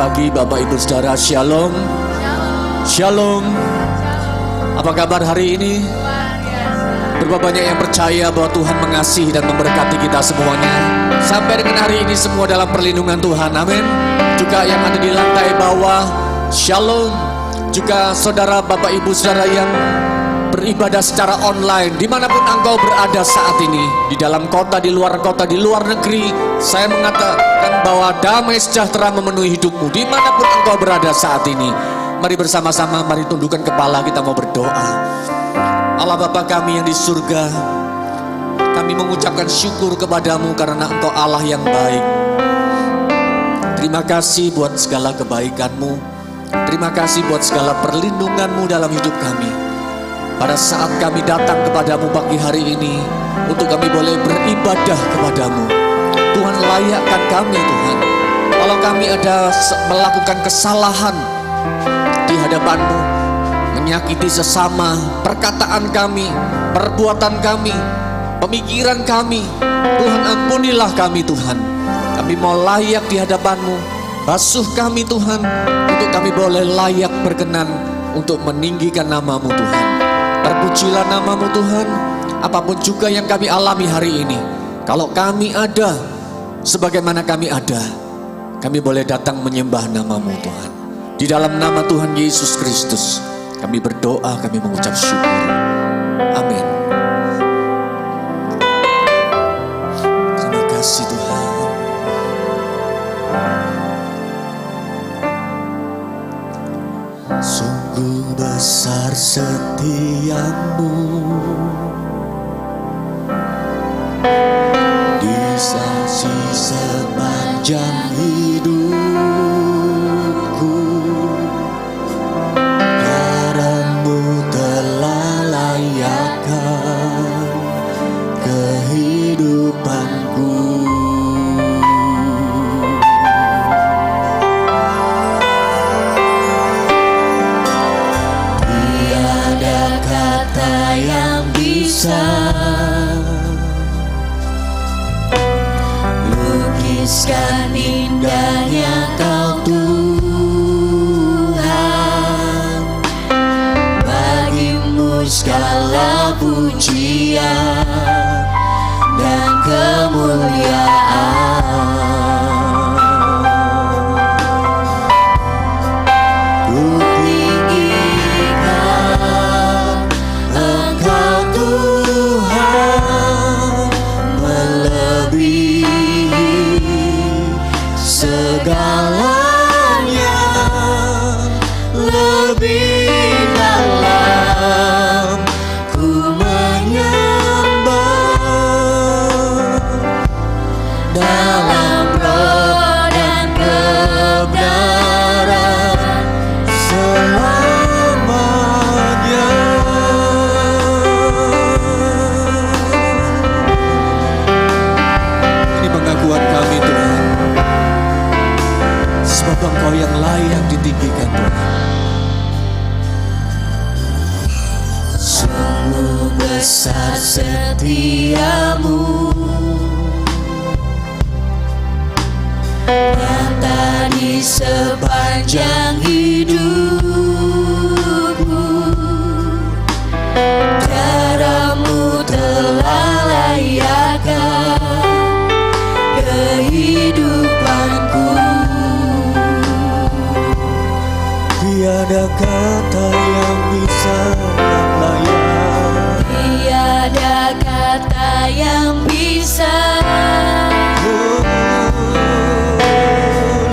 pagi Bapak Ibu Saudara. Shalom. Shalom. Apa kabar hari ini? Berapa banyak yang percaya bahwa Tuhan mengasihi dan memberkati kita semuanya. Sampai dengan hari ini semua dalam perlindungan Tuhan. Amin. Juga yang ada di lantai bawah. Shalom. Juga saudara Bapak Ibu Saudara yang beribadah secara online, dimanapun engkau berada saat ini, di dalam kota, di luar negeri, saya mengatakan bahwa damai sejahtera memenuhi hidupmu, dimanapun engkau berada saat ini. Mari bersama-sama, mari tundukkan kepala, kita mau berdoa. Allah Bapa kami yang di surga, kami mengucapkan syukur kepadamu karena engkau Allah yang baik. Terima kasih buat segala kebaikanmu, terima kasih buat segala perlindunganmu dalam hidup kami. Pada saat kami datang kepadamu pagi hari ini, untuk kami boleh beribadah kepadamu, Tuhan layakkan kami Tuhan. Kalau kami ada melakukan kesalahan di hadapanmu, menyakiti sesama, perkataan kami, perbuatan kami, pemikiran kami, Tuhan ampunilah kami Tuhan. Kami mau layak di hadapanmu, basuh kami Tuhan, untuk kami boleh layak berkenan untuk meninggikan namamu Tuhan. Terpujilah namamu Tuhan. Apapun juga yang kami alami hari ini, kalau kami ada sebagaimana kami ada, kami boleh datang menyembah namamu Tuhan. Di dalam nama Tuhan Yesus Kristus kami berdoa, kami mengucap syukur. Amin. Terima kasih Tuhan. Sungguh besar setiamu di saksi sepanjang hidupku. Darahmu telah layakkan kehidupanku. Lukiskan indahnya Kau Tuhan, bagimu segala pujian dan kemuliaan. Segalanya lebih dalam, ku menyembah dalam roh dan kebenaran selamanya. Ini pengakuan kami Tuhan, sebab Engkau yang layak ditinggikan Tuhan. Sungguh besar setiamu, nyata di sepanjang hidupku. Darahmu telah layakkan kehidupanku. Tiada kata yang bisa yang layak, tiada kata yang bisa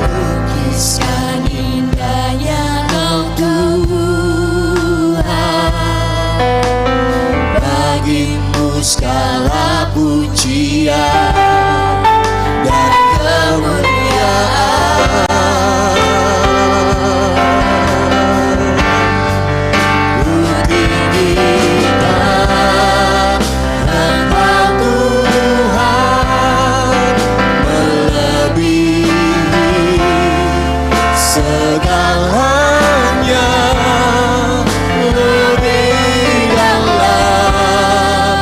lukiskan indahnya Kau Tuhan, bagimu segala pujian dan kemuliaan. Segalanya lebih dalam,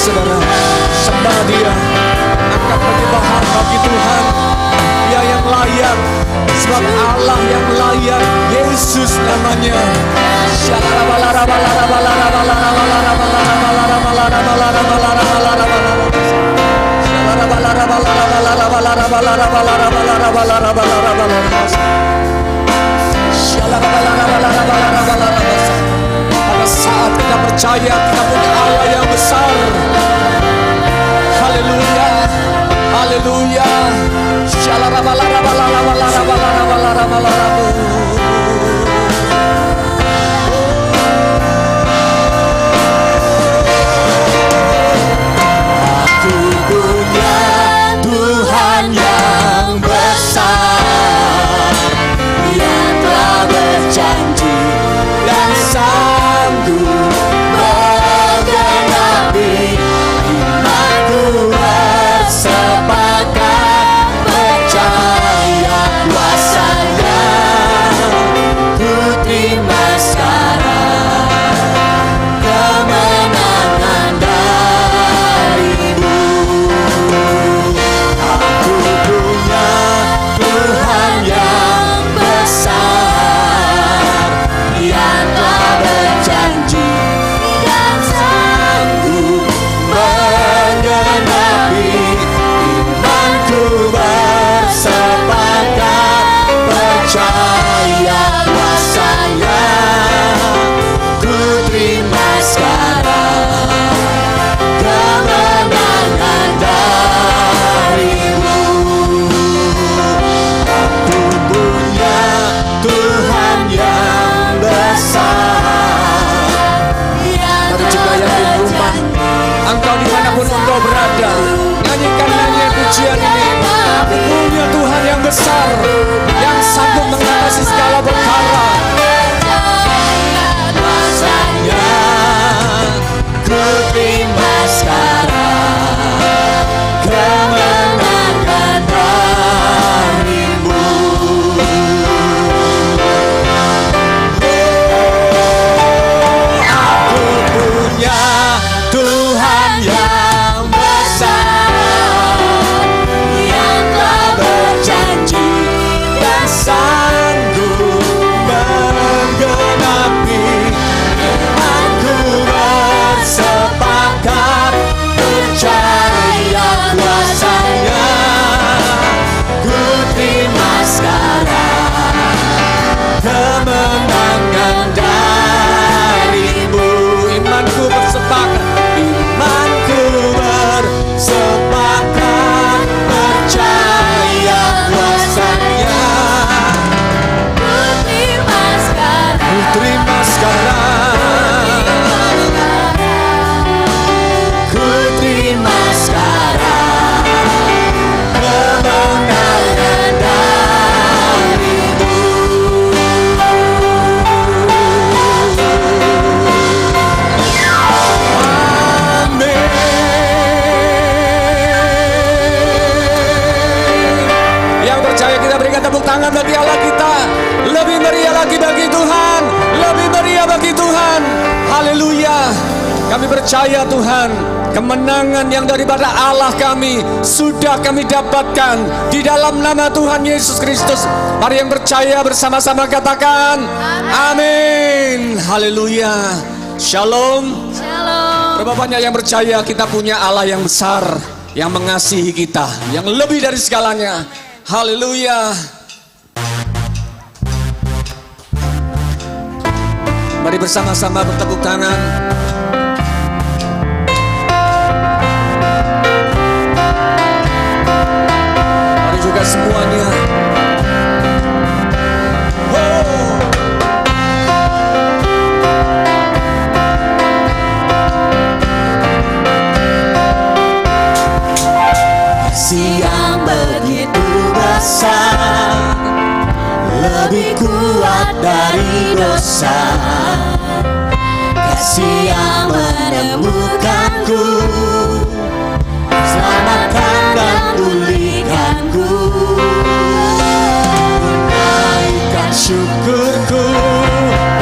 saudara. Sembah Dia, angkat penyembahan bagi Tuhan. Dia yang layak, sebab Allah yang layak, Yesus namanya. Pada saat kita percaya kita punya Allah yang besar. Haleluya, haleluya. Aku punya Tuhan yang besar, Dia telah berjanji dan sanggup menggenapi. Imanku bersepakat percaya kuasa-Nya. Ku terima sekarang kemenangan darimu. Aku punya Tuhan yang besar, Dia telah berjanji dan sanggup menggenapi. Imanku bersepakat percaya kuasa-Nya. Ku terima sekarang kemenangan darimu. Aku punya Tuhan yang besar. Mari juga yang di rumah, engkau dimanapun engkau berada, nyanyikan nyanyian pujian ini. Aku punya Tuhan yang besar, yang sanggup mengatasi segala perkara. Kuasa-Nya ku terima sekarang kemenangan darimu. Aku punya Tuhan yang besar, yang telah berjanji dan sanggup menggenapi. Imanku bersepakat percaya kuasa-Nya. Ku terima sekarang kemenangan darimu. Imanku bersepakat, imanku bersepakat percaya kuasa-Nya. Ku terima sekarang, ku terima sekarang kemenangan darimu. Amin. Yang percaya kita berikan tepuk tangan bagi Allah kita. Lebih meriah lagi bagi Tuhan, lebih meriah bagi Tuhan. Haleluya. Kami percaya Tuhan, kemenangan yang daripada Allah kami sudah kami dapatkan di dalam nama Tuhan Yesus Kristus. Mari yang percaya bersama-sama katakan amin. Haleluya. Shalom. Berapa banyak yang percaya kita punya Allah yang besar, yang mengasihi kita, yang lebih dari segalanya. Haleluya. Mari bersama-sama bertepuk tangan. Mari juga semuanya. Kasih yang begitu besar, lebih kuat dari dosa. Kasih yang menemukanku, selamatkan dan pulihkanku. Naikkan syukurku,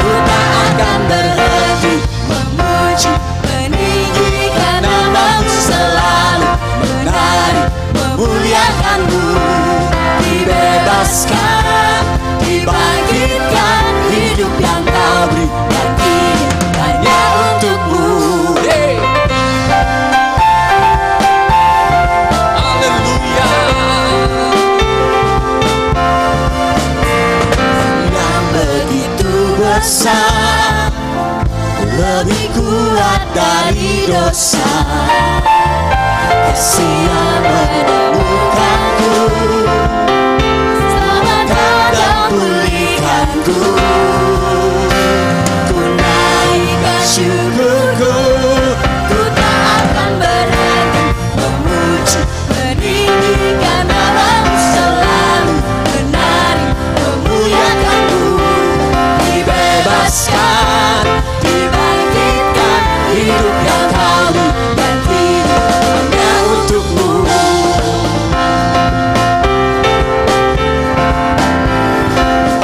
ku tak akan berhenti memuji, meninggikan nama dari dosa. Kasih-Nya menemukanku, selamatkan dan pulihkanku. Ku naikkan syukurku, ku tak akan berhenti memuji, meninggikan namamu selalu, menari, memuliakanmu. Dibebaskan, dibangkitkan, hidup yang Kau beri dan hidup hanya untukmu.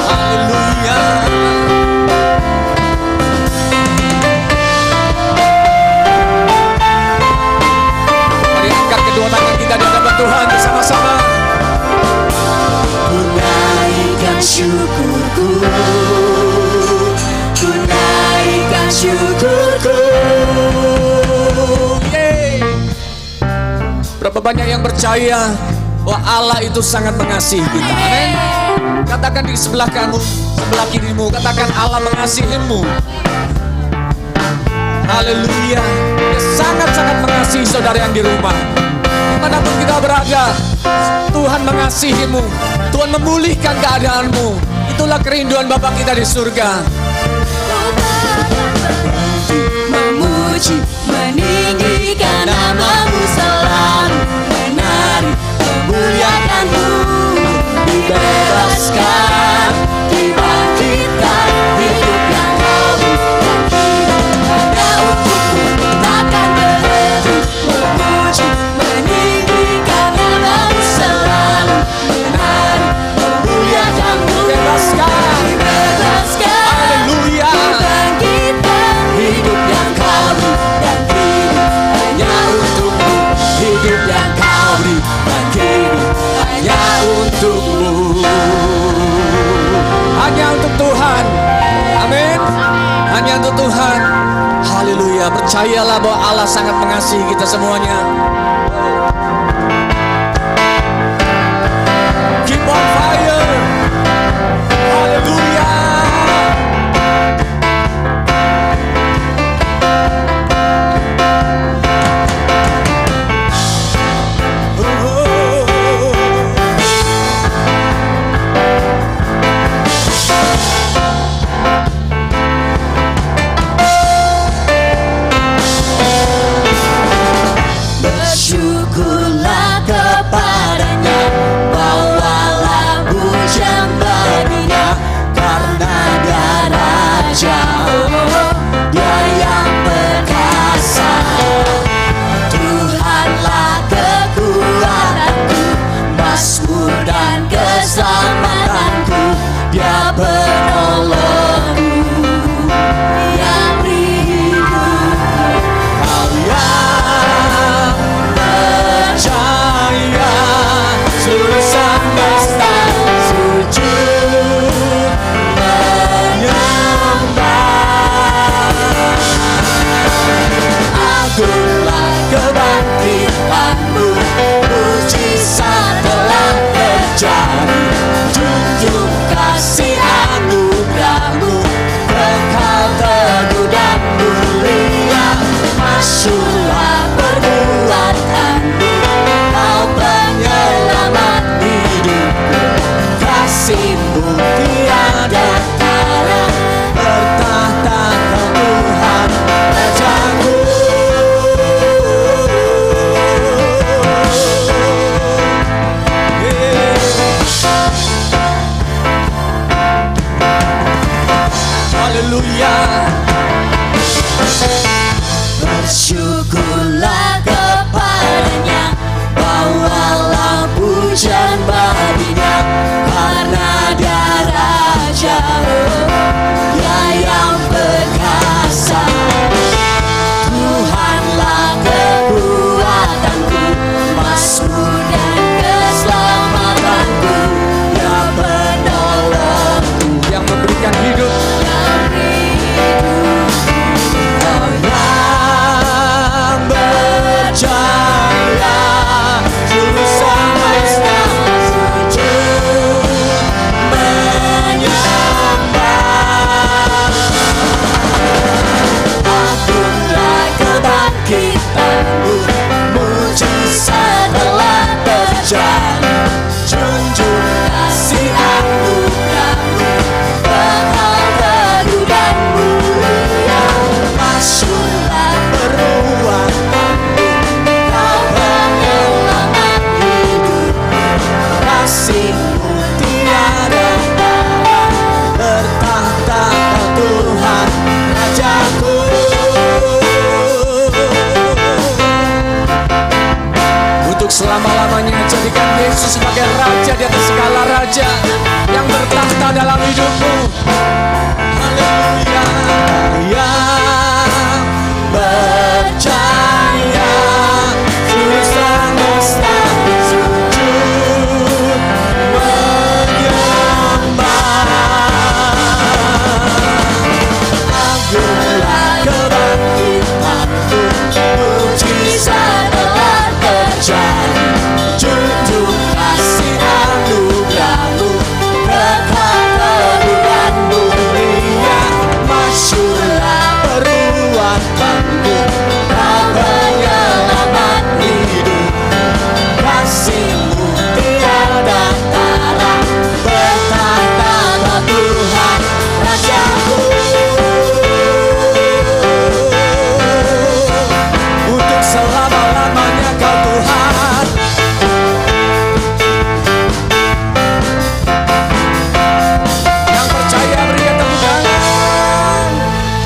Haleluya. Mari angkat kedua tangan kita di hadapan Tuhan bersama-sama. Ku naikkan syukurku, ku naikkan syukurku. Yeay. Berapa banyak yang percaya bahwa Allah itu sangat mengasihi kita. Amin. Katakan di sebelah kamu, sebelah kirimu, katakan Allah mengasihimu. Haleluya. Dia sangat-sangat mengasihi saudara yang di rumah. Dimanapun kita berada, Tuhan mengasihimu. Tuhan memulihkan keadaanmu. Itulah kerinduan Bapa kita di surga. Memuji, meninggikan namamu selalu, menari, memuliakanmu. Dibebaskan, dibangkitkan, hidup yang Kau beri dan hidup hanya untukmu. Takkan berhenti memuji, meninggikan namamu selalu, menari, memuliakanmu. Dibebaskan. Dibebaskan, Haleluya. dibangkitkan, hidup yang Kau beri dan hidup hanya untukmu. Hidup yang Kau beri dan hidup hanya untukmu. Hanya untuk Tuhan. Amin. Hanya untuk Tuhan. Haleluya. Percayalah bahwa Allah sangat mengasihi kita semuanya. Keep on fire. Haleluya. Bersyukurlah kepadanya, bawalah pujian baginya, karena Dia Raja, Dia yang perkasa. Tuhanlah kekuatanku, mazmur dan keselamatanku. Dia penolongku, Dia beri hidup. Kau yang percaya, seluruh semesta sujud menyembah. Agunglah kebangkitanmu, mujizat telah terjadi. Junjung kasih anugerahmu, kekal teguh dan mulia. Masyurlah perbuatanmu, Kau penyelamat hidupku. Kasih-Mu tiada tara, bertahta Kau Tuhan Rajaku. Haleluya. Bersyukurlah kepadanya, bawalah pujian baginya, karena Dia Raja, Dia yang perkasa. Tuhanlah kekuatanku, mazmur dan keselamatanku. Dia penolongku, Yang memberikan hidup. yang beri hidup. Kau yang percaya, seluruh semesta sujud menyembah. Yesus sebagai Raja di atas segala raja yang bertahta dalam hidupmu. Haleluya. Yang percaya seluruh semesta sujud menyembah. Agunglah kebangkitanmu, mujizat telah terjadi. Junjung kasih anugerahmu, kekal kemuliaan mulia. Masyurlah peruan panggung, kau penyelamat hidup. Kasih-Mu tiada tara, bertahta Kau Tuhan Rajaku. Untuk selama-lamanya Kau Tuhan. Yang percaya berikan tepuk tangan.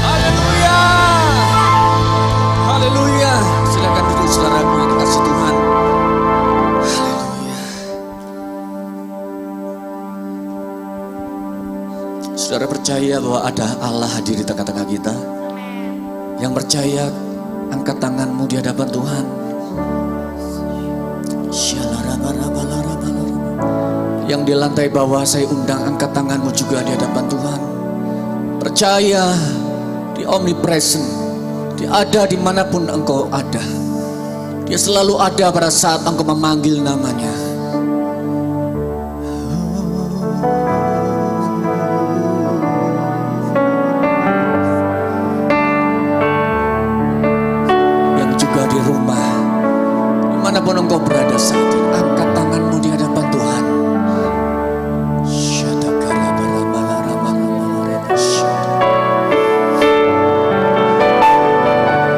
Haleluya. Haleluya. Silakan duduk saudaraku yang dikasih Tuhan. Haleluya. Saudara percaya bahwa ada Allah hadir di tengah-tengah kita? Yang percaya, angkat tanganmu di hadapan Tuhan. Yang di lantai bawah saya undang, angkat tanganmu juga di hadapan Tuhan. Percaya di omnipresent, Dia ada dimanapun engkau ada. Dia selalu ada pada saat engkau memanggil namanya. Yang juga di rumah, dimanapun engkau berada saat ini, angkat tanganmu di hadapan Tuhan.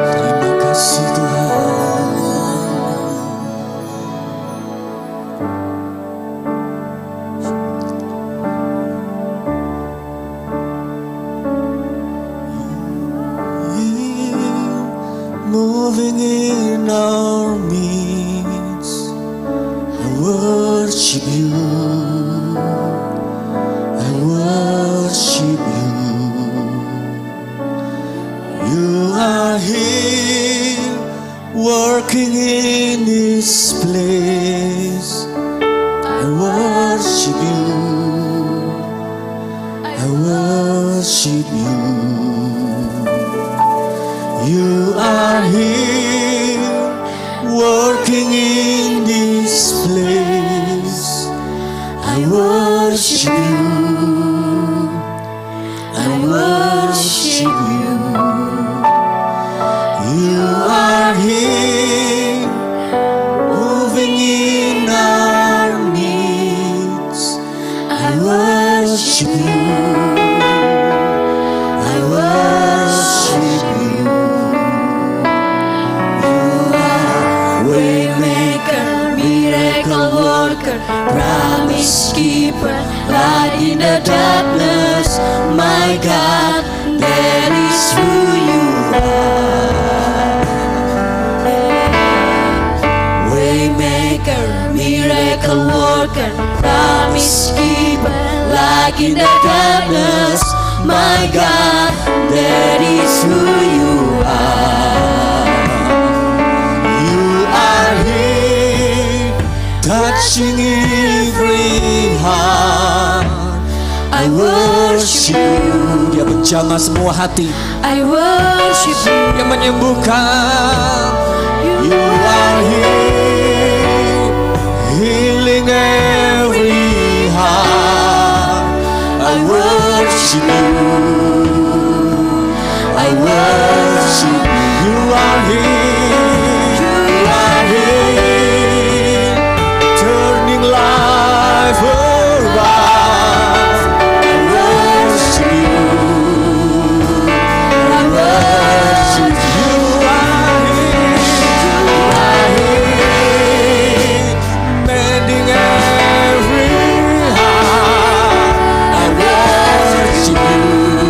Terima kasih Tuhan. Moving in our midst, I worship you, I worship you. You are here, working in this place. I worship you, I worship you. You are here, working in this place. I worship you, I worship you. You are here, moving in our midst. I worship you, I worship you. Waymaker, miracle worker, promise keeper, light in the darkness. My God, that is who you are. Waymaker, miracle worker, promise keeper, light in the darkness. My God, that is who you are. Touching every heart, I worship you. Dia menjamah semua hati, I worship you. Yang menyembuhkan. You are here, healing every heart. I worship you, I worship you. You are here, you are here, turning life around. I worship you, I worship you. You are here, mending every heart. I worship you.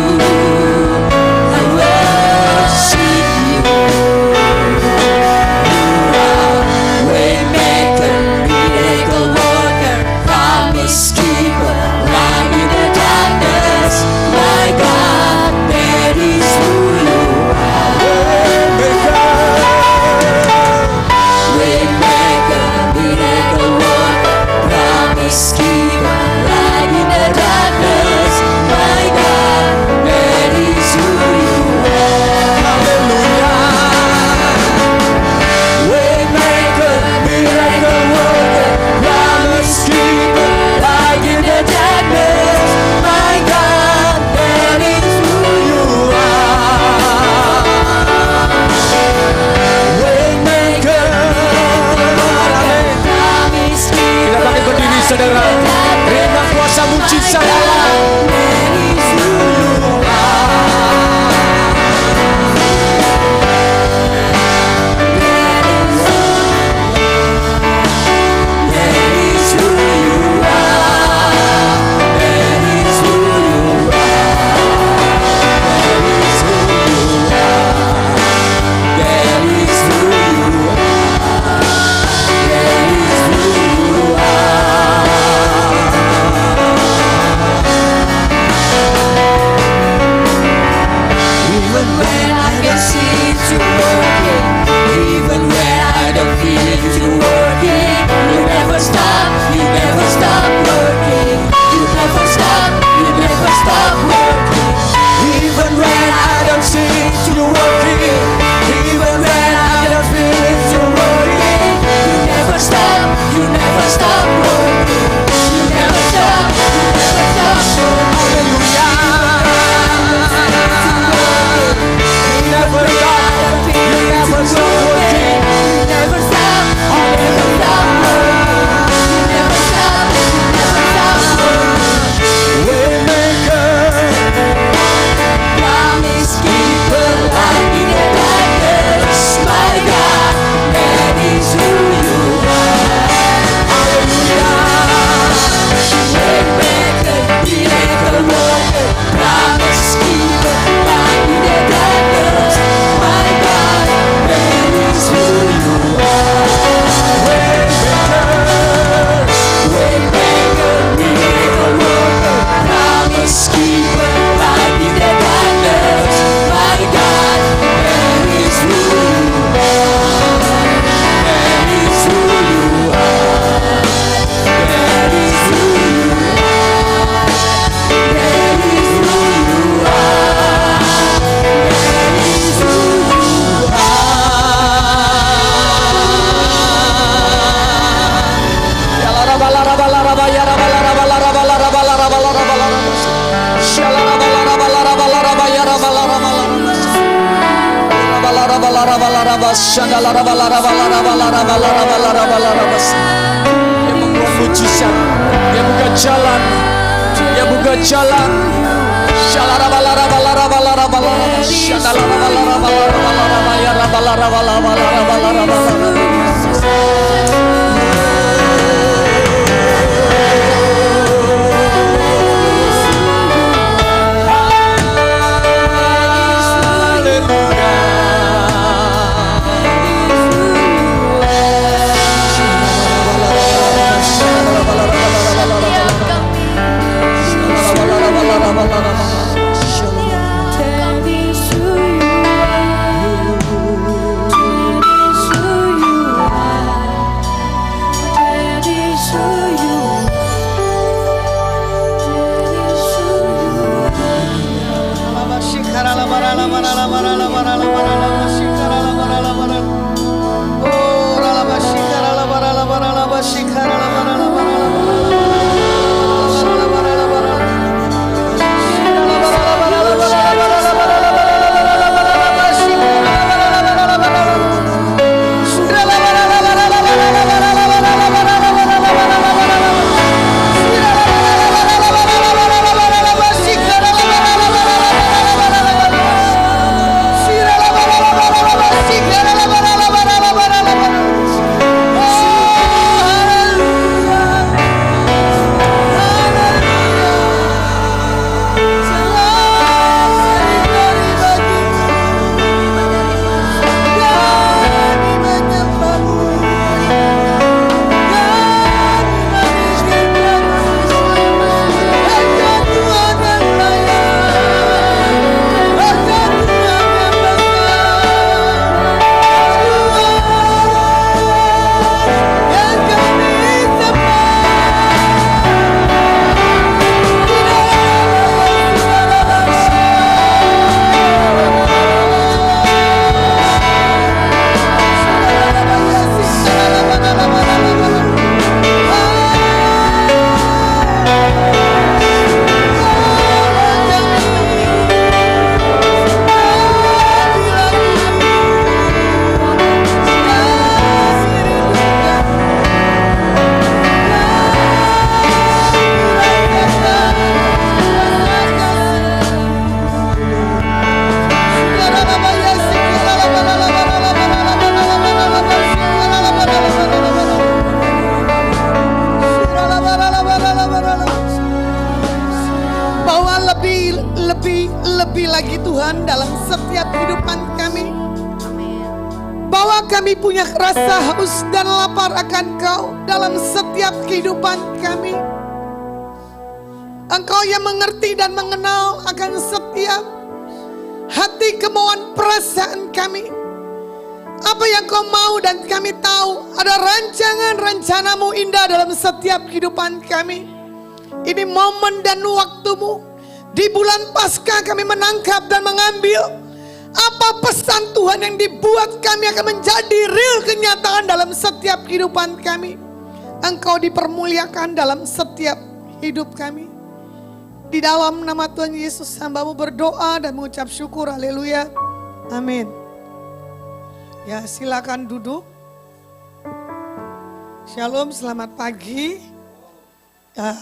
Dia membuat mujizat, dia buka jalan, dia buka jalan. lebih lagi Tuhan dalam setiap kehidupan kami. Bahwa kami punya rasa haus dan lapar akan Kau dalam setiap kehidupan kami. Engkau yang mengerti dan mengenal akan setiap hati kemauan perasaan kami. Apa yang Kau mau dan kami tahu ada rancangan rencanamu indah dalam setiap kehidupan kami. Ini momen dan waktumu. Di bulan Paskah kami menangkap dan mengambil apa pesan Tuhan yang dibuat kami akan menjadi real kenyataan dalam setiap kehidupan kami. Engkau dipermuliakan dalam setiap hidup kami. Di dalam nama Tuhan Yesus hamba-Mu berdoa dan mengucap syukur. Haleluya. Amin. Ya, silakan duduk. Shalom, selamat pagi. Ya,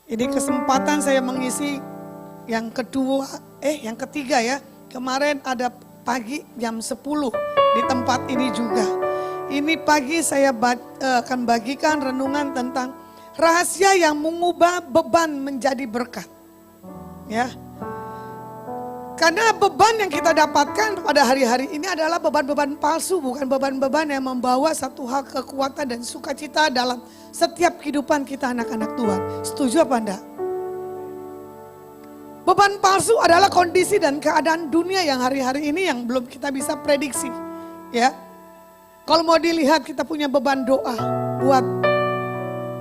ini kesempatan saya mengisi yang ketiga ya. Kemarin ada pagi jam 10 di tempat ini juga. Ini pagi saya akan bagikan renungan tentang rahasia yang mengubah beban menjadi berkat. Ya. Karena beban yang kita dapatkan pada hari-hari ini adalah beban-beban palsu, bukan beban-beban yang membawa satu hal kekuatan dan sukacita dalam setiap kehidupan kita anak-anak Tuhan. Setuju apa enggak? Beban palsu adalah kondisi dan keadaan dunia yang hari-hari ini yang belum kita bisa prediksi. Ya, kalau mau dilihat kita punya beban doa buat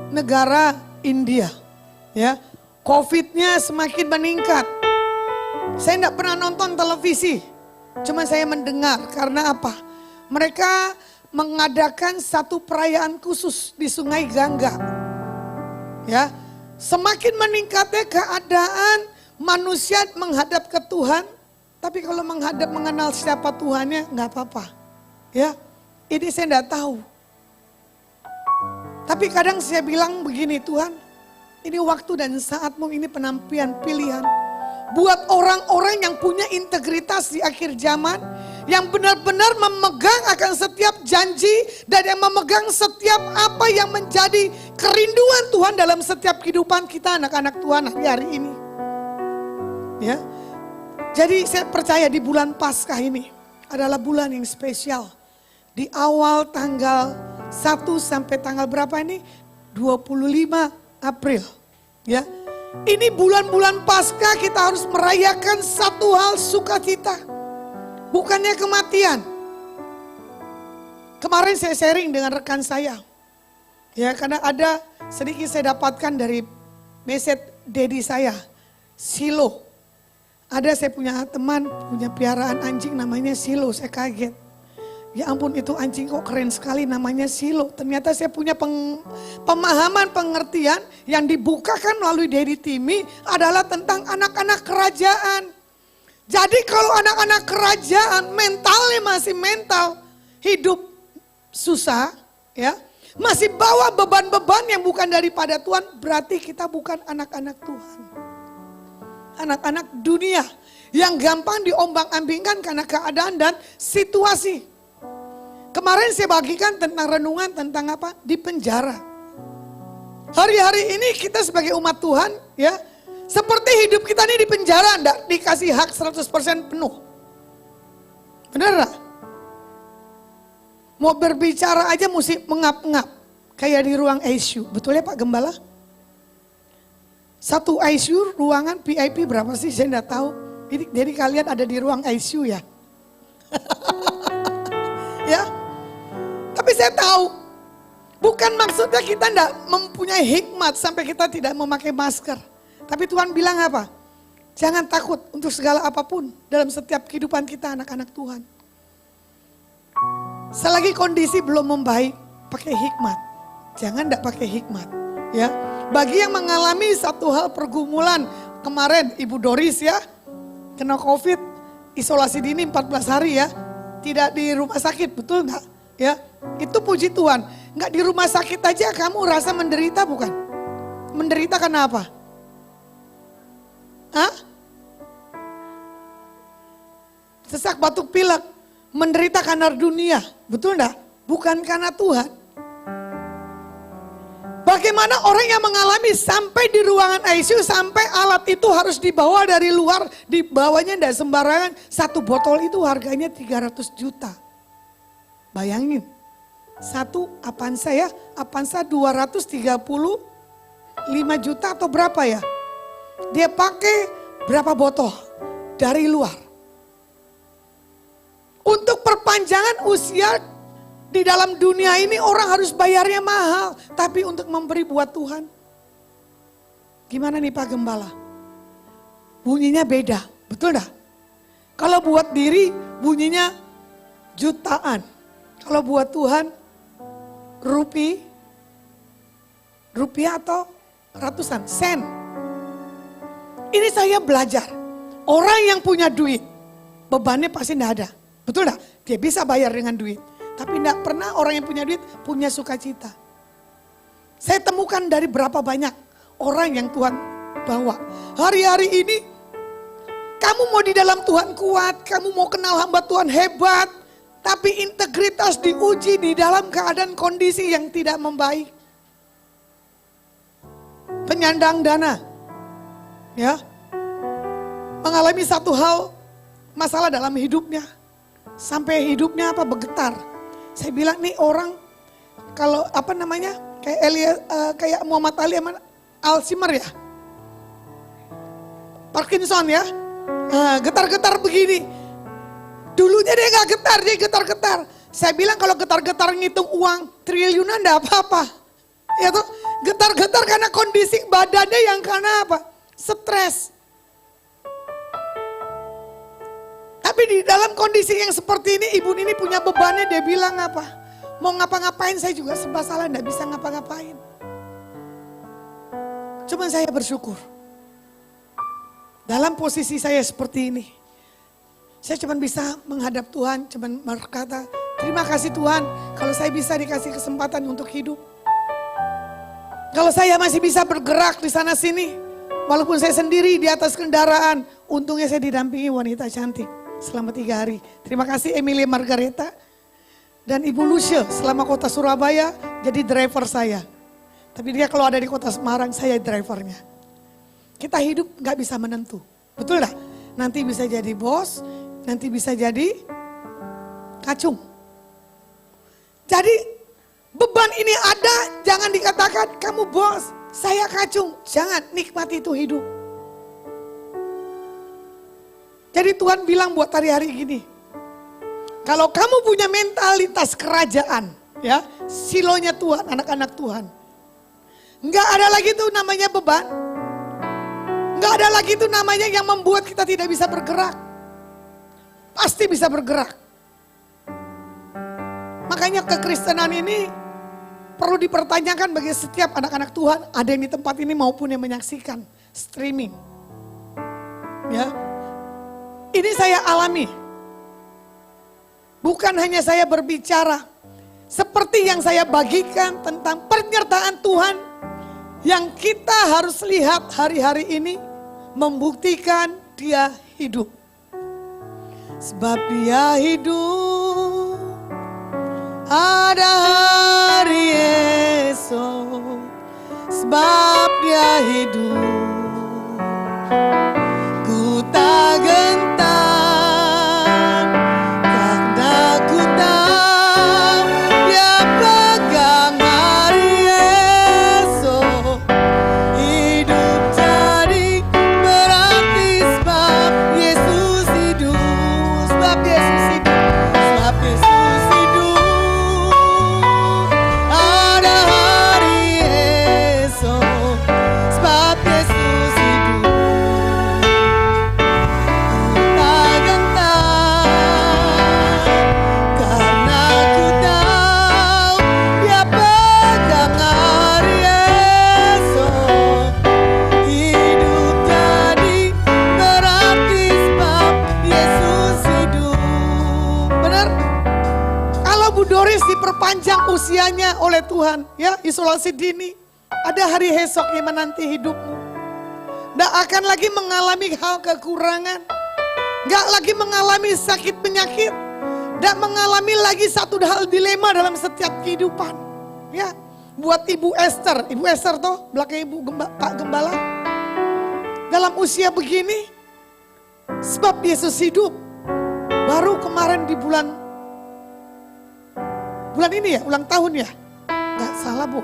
negara India. Ya, COVID-nya semakin meningkat. Saya tidak pernah nonton televisi, cuma saya mendengar. Karena apa? Mereka mengadakan satu perayaan khusus di Sungai Gangga. Ya, semakin meningkatnya keadaan manusia menghadap ke Tuhan, tapi kalau menghadap mengenal siapa Tuhannya nggak apa-apa. Ya, ini saya enggak tahu. Tapi kadang saya bilang begini, Tuhan, ini waktu dan saatmu, ini penampilan pilihan. Buat orang-orang yang punya integritas di akhir zaman, yang benar-benar memegang akan setiap janji dan yang memegang setiap apa yang menjadi kerinduan Tuhan dalam setiap kehidupan kita anak-anak Tuhan hari ini. Ya. Jadi saya percaya di bulan Paskah ini adalah bulan yang spesial. Di awal tanggal 1 sampai tanggal berapa ini? 25 April. Ya. Ini bulan-bulan Paskah kita harus merayakan satu hal sukacita. Bukannya kematian. Kemarin saya sharing dengan rekan saya. Ya, karena ada sedikit saya dapatkan dari message daddy saya, Silo. Ada saya punya teman, punya piaraan anjing namanya Silo, saya kaget. Ya ampun, itu anjing kok keren sekali namanya Silo. Ternyata saya punya pemahaman, pengertian yang dibukakan melalui Daddy Timmy adalah tentang anak-anak kerajaan. Jadi kalau anak-anak kerajaan mentalnya masih mental, hidup susah, ya, masih bawa beban-beban yang bukan daripada Tuhan, berarti kita bukan anak-anak Tuhan. Anak-anak dunia yang gampang diombang-ambingkan karena keadaan dan situasi. Kemarin saya bagikan tentang renungan tentang apa? Di penjara. Hari-hari ini kita sebagai umat Tuhan, ya, seperti hidup kita ini di penjara, enggak dikasih hak 100% penuh. Benar gak? Mau berbicara aja mesti mengap-ngap. Kayak di ruang ICU. Betul ya Pak Gembala? Satu ICU ruangan VIP berapa sih? Saya enggak tahu. Jadi kalian ada di ruang ICU ya? Ya. Tapi saya tahu. Bukan maksudnya kita enggak mempunyai hikmat sampai kita tidak memakai masker. Tapi Tuhan bilang apa? Jangan takut untuk segala apapun dalam setiap kehidupan kita anak-anak Tuhan. Selagi kondisi belum membaik, pakai hikmat. Jangan enggak pakai hikmat. Ya, bagi yang mengalami satu hal pergumulan, kemarin Ibu Doris ya, kena COVID, isolasi dini 14 hari ya, tidak di rumah sakit, betul enggak? Ya, itu puji Tuhan. Enggak di rumah sakit aja kamu rasa menderita bukan? Menderita karena apa? Hah? Sesak batuk pilek, menderita karena dunia, betul enggak? Bukan karena Tuhan. Bagaimana orang yang mengalami sampai di ruangan ICU, sampai alat itu harus dibawa dari luar, dibawanya enggak sembarangan, satu botol itu harganya 300 juta. Bayangin, satu Avanza ya, Avanza 235 juta atau berapa ya? Dia pakai berapa botol dari luar. Untuk perpanjangan usia di dalam dunia ini orang harus bayarnya mahal. Tapi untuk memberi buat Tuhan. Gimana nih Pak Gembala? Bunyinya beda, betul dah? Kalau buat diri bunyinya jutaan. Kalau buat Tuhan rupiah atau ratusan sen. Ini saya belajar, orang yang punya duit, bebannya pasti enggak ada. Betul enggak? Dia bisa bayar dengan duit. Tapi enggak pernah orang yang punya duit punya sukacita. Saya temukan dari berapa banyak orang yang Tuhan bawa. Hari-hari ini, kamu mau di dalam Tuhan kuat, kamu mau kenal hamba Tuhan hebat. Tapi integritas diuji di dalam keadaan kondisi yang tidak membaik. Penyandang dana. Ya, mengalami satu hal masalah dalam hidupnya, sampai hidupnya apa bergetar. Saya bilang nih orang kalau apa namanya kayak Muhammad Ali Alzheimer ya, Parkinson ya, getar-getar begini. Dulunya dia nggak getar, dia getar-getar. Saya bilang kalau getar-getar ngitung uang triliunan enggak apa-apa. Ya tuh, getar-getar karena kondisi badannya yang karena apa? Stres. Tapi di dalam kondisi yang seperti ini, ibu ini punya bebannya, dia bilang apa? Mau ngapa-ngapain saya juga serba salah, enggak bisa ngapa-ngapain. Cuman saya bersyukur. Dalam posisi saya seperti ini, saya cuma bisa menghadap Tuhan, cuma berkata, Terima kasih Tuhan kalau saya bisa dikasih kesempatan untuk hidup. Kalau saya masih bisa bergerak di sana sini, walaupun saya sendiri di atas kendaraan, untungnya saya didampingi wanita cantik selama 3 hari. Terima kasih Emilia Margareta dan Ibu Lucia selama kota Surabaya jadi driver saya. Tapi dia kalau ada di kota Semarang, saya drivernya. Kita hidup gak bisa menentu, betul gak? Nanti bisa jadi bos, nanti bisa jadi kacung. Jadi beban ini ada, jangan dikatakan kamu bos, saya kacung. Jangan, nikmati itu hidup. Jadi Tuhan bilang buat hari-hari gini, kalau kamu punya mentalitas kerajaan, ya, silonya Tuhan, anak-anak Tuhan. Enggak ada lagi tuh namanya beban. Enggak ada lagi tuh namanya yang membuat kita tidak bisa bergerak. Pasti bisa bergerak. Makanya kekristenan ini perlu dipertanyakan bagi setiap anak-anak Tuhan, ada yang di tempat ini maupun yang menyaksikan streaming. Ya. Ini saya alami. Bukan hanya saya berbicara, seperti yang saya bagikan tentang penyertaan Tuhan yang kita harus lihat hari-hari ini membuktikan dia hidup. Sebab dia hidup, ada hari esok. Sebab dia hidup, ku tak gentar, karena ku tahu dia pegang hari esok. Hidup jadi berarti sebab Yesus hidup. Sebab Yesus hidup, sebab Yesus hidup, ada hari esok. Sebab Yesus hidup, ku tak gentar, karena ku tahu dia pegang hari esok. Hidup jadi berarti sebab Yesus hidup. Benar? Kalau Bu Doris diperpanjang usianya oleh Tuhan, ya, isolasi dini, ada hari esok yang menanti hidupmu. Nggak akan lagi mengalami hal kekurangan, nggak lagi mengalami sakit penyakit, nggak mengalami lagi satu hal dilema dalam setiap kehidupan. Ya, buat Ibu Esther toh belakang Pak Gembala, dalam usia begini, sebab Yesus hidup. Baru kemarin di bulan ini ya, ulang tahun ya? Gak salah Bu.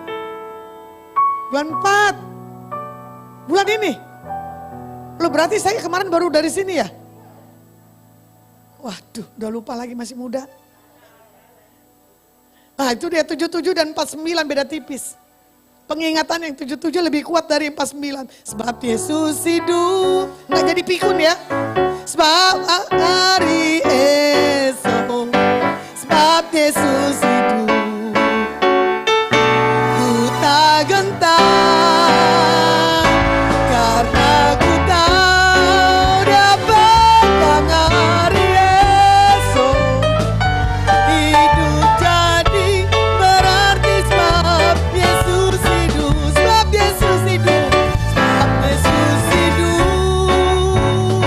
Bulan 4. Bulan ini. Loh berarti saya kemarin baru dari sini ya? Waduh, udah lupa lagi, masih muda. Nah itu dia 77 dan 49 beda tipis. Pengingatan yang 77 lebih kuat dari 49. Sebab Yesus hidup. Nggak jadi pikun ya. Sebab hari esok. Sebab Yesus hidup. Ku tak gentar, karena ku tahu dia pegang hari esok. Hidup jadi berarti sebab Yesus hidup. Sebab Yesus hidup, sebab Yesus hidup,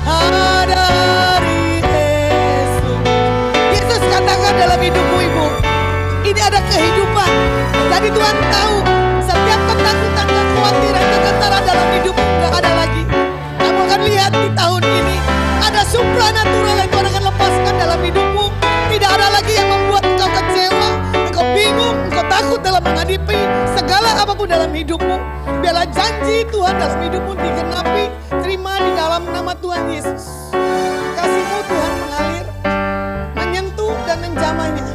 ada hari esok. Yesus katakan dalam hidupmu Ibu, ini ada kehidupan. Jadi Tuhan tahu setiap ketakutan, kekhawatiran, kegetaran dalam hidupmu gak ada lagi. Kamu akan lihat di tahun ini ada supranatural yang Tuhan akan lepaskan dalam hidupmu. Tidak ada lagi yang membuat engkau kecewa, engkau bingung, engkau takut dalam menghadapi segala apapun dalam hidupmu. Biarlah janji Tuhan dalam hidupmu digenapi. Terima di dalam nama Tuhan Yesus. Kasih-Mu Tuhan mengalir, menyentuh dan menjamahnya.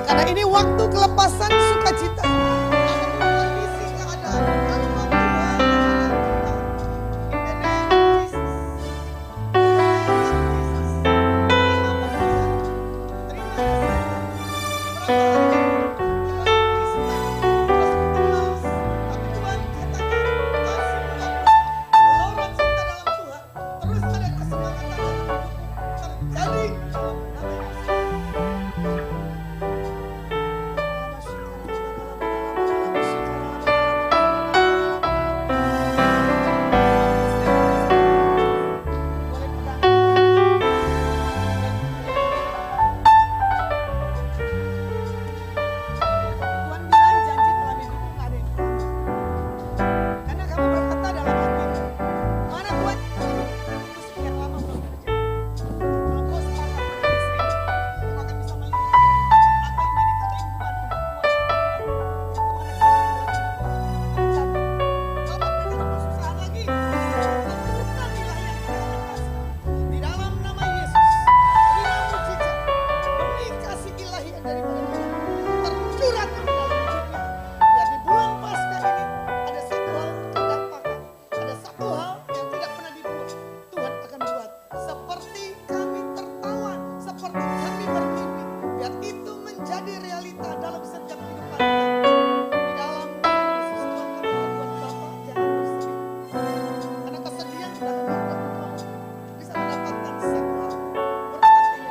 Karena ini waktu kelepasan sukacita. Kondisi keadaan, kalau Tuhan in the name of Jesus. Jadi menjadi realita dalam setiap kehidupan kita. Di dalam nama Yesus Tuhan kami berdoa Bapa, jangan bersedih. Karena kesedihan sudah membuat engkau bisa mendapatkan satu hal, berkat yang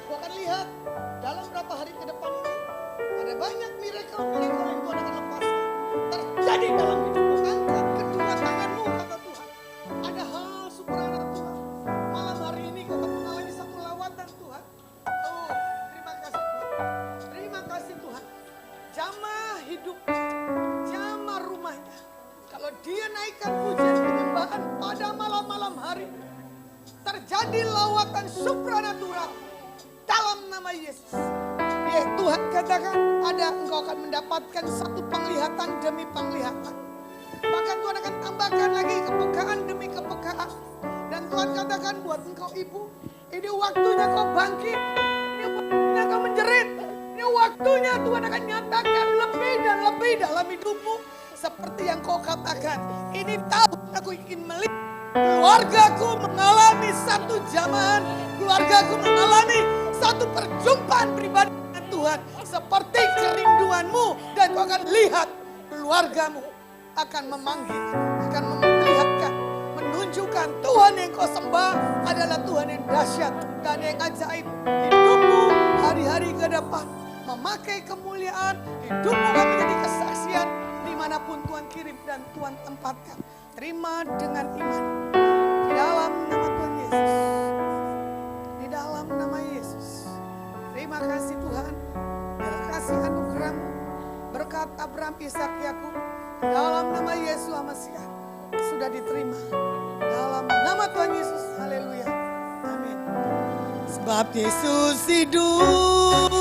Kau akan lihat dalam beberapa hari ke depan ini ada banyak miracle yang Tuhan akan lepaskan terjadi dalam hidupmu. Angkat kedua tanganmu kata Tuhan. Ada hal supranatural Tuhan. Malam hari ini kau akan mengalami satu lawatan Tuhan. Oh, terima kasih Tuhan. Terima kasih Tuhan. Jamah hidup, jamah rumahnya. Kalau dia naikkan pujian penyembahan pada malam-malam hari, terjadi lawatan supranatural dalam nama Yesus. Ya Tuhan katakan ada engkau akan mendapatkan satu penglihatan demi penglihatan. Maka Tuhan akan tambahkan lagi kepekaan demi kepekaan. Dan Tuhan katakan buat engkau ibu, ini waktunya kau bangkit. Ini waktunya kau menjerit. Ini waktunya Tuhan akan nyatakan lebih dan lebih dalam hidupmu. Seperti yang kau katakan, ini tahun aku ingin melihat keluargaku mengalami satu zaman. Keluargaku mengalami satu perjumpaan pribadi dengan Tuhan. Seperti kerinduanmu, dan kau akan lihat keluargamu akan memanggil, akan memperlihatkan, menunjukkan Tuhan yang kau sembah adalah Tuhan yang dahsyat dan yang ajaib. Hidupmu hari-hari ke depan memakai kemuliaan, hidupmu akan menjadi kesaksian dimanapun Tuhan kirim dan Tuhan tempatkan. Terima dengan iman di dalam nama Tuhan Yesus. Di dalam nama Yesus. Terima kasih Tuhan. Terima kasih anugerah-Mu. Berkat Abraham, Ishak, Yakub. Dalam nama Yesus Masiah sudah diterima. Dalam nama Tuhan Yesus. Haleluya. Amin. Sebab Yesus hidup,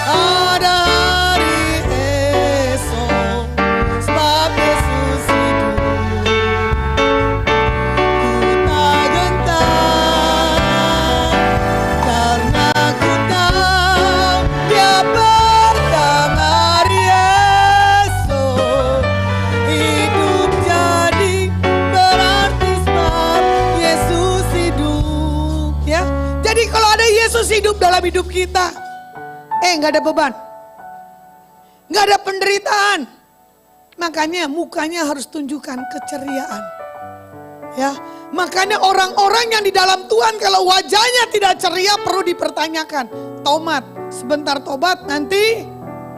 ada hari esok. Sebab Yesus hidup, ku tak gentar. Karena ku tahu Dia bertang hari esok. Hidup jadi berarti sebab Yesus hidup. Ya, jadi kalau ada Yesus hidup dalam hidup kita, nggak ada beban, nggak ada penderitaan. Makanya mukanya harus tunjukkan keceriaan. Ya, makanya orang-orang yang di dalam Tuhan kalau wajahnya tidak ceria perlu dipertanyakan. Tomat, sebentar tobat nanti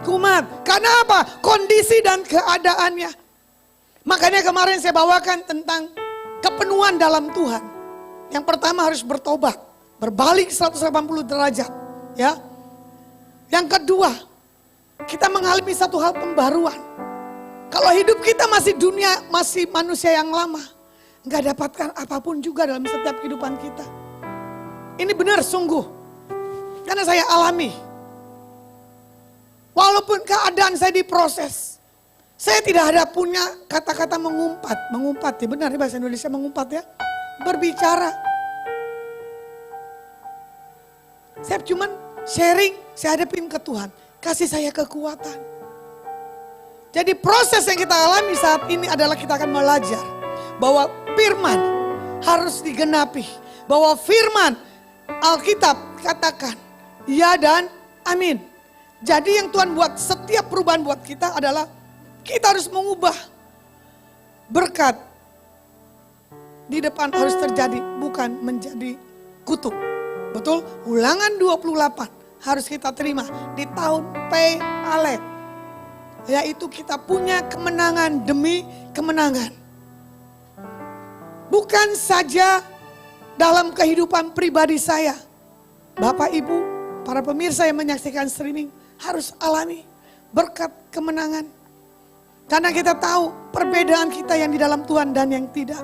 kumat. Karena apa? Kondisi dan keadaannya. Makanya kemarin saya bawakan tentang kepenuhan dalam Tuhan. Yang pertama harus bertobat, berbalik 180 derajat. Ya. Yang kedua, kita mengalami satu hal pembaruan. Kalau hidup kita masih dunia, masih manusia yang lama, nggak dapatkan apapun juga dalam setiap kehidupan kita. Ini benar sungguh, karena saya alami. Walaupun keadaan saya diproses, saya tidak ada punya kata-kata mengumpat ya benar ya bahasa Indonesia mengumpat ya, berbicara. Saya cuman sharing, saya hadapin ke Tuhan, kasih saya kekuatan. Jadi proses yang kita alami saat ini adalah kita akan belajar bahwa firman harus digenapi. Bahwa firman Alkitab katakan ya dan amin. Jadi yang Tuhan buat setiap perubahan buat kita adalah kita harus mengubah berkat di depan harus terjadi bukan menjadi kutuk. Betul? Ulangan 28 harus kita terima di tahun P-Alef. Yaitu kita punya kemenangan demi kemenangan. Bukan saja dalam kehidupan pribadi saya. Bapak, Ibu, para pemirsa yang menyaksikan streaming harus alami berkat kemenangan. Karena kita tahu perbedaan kita yang di dalam Tuhan dan yang tidak.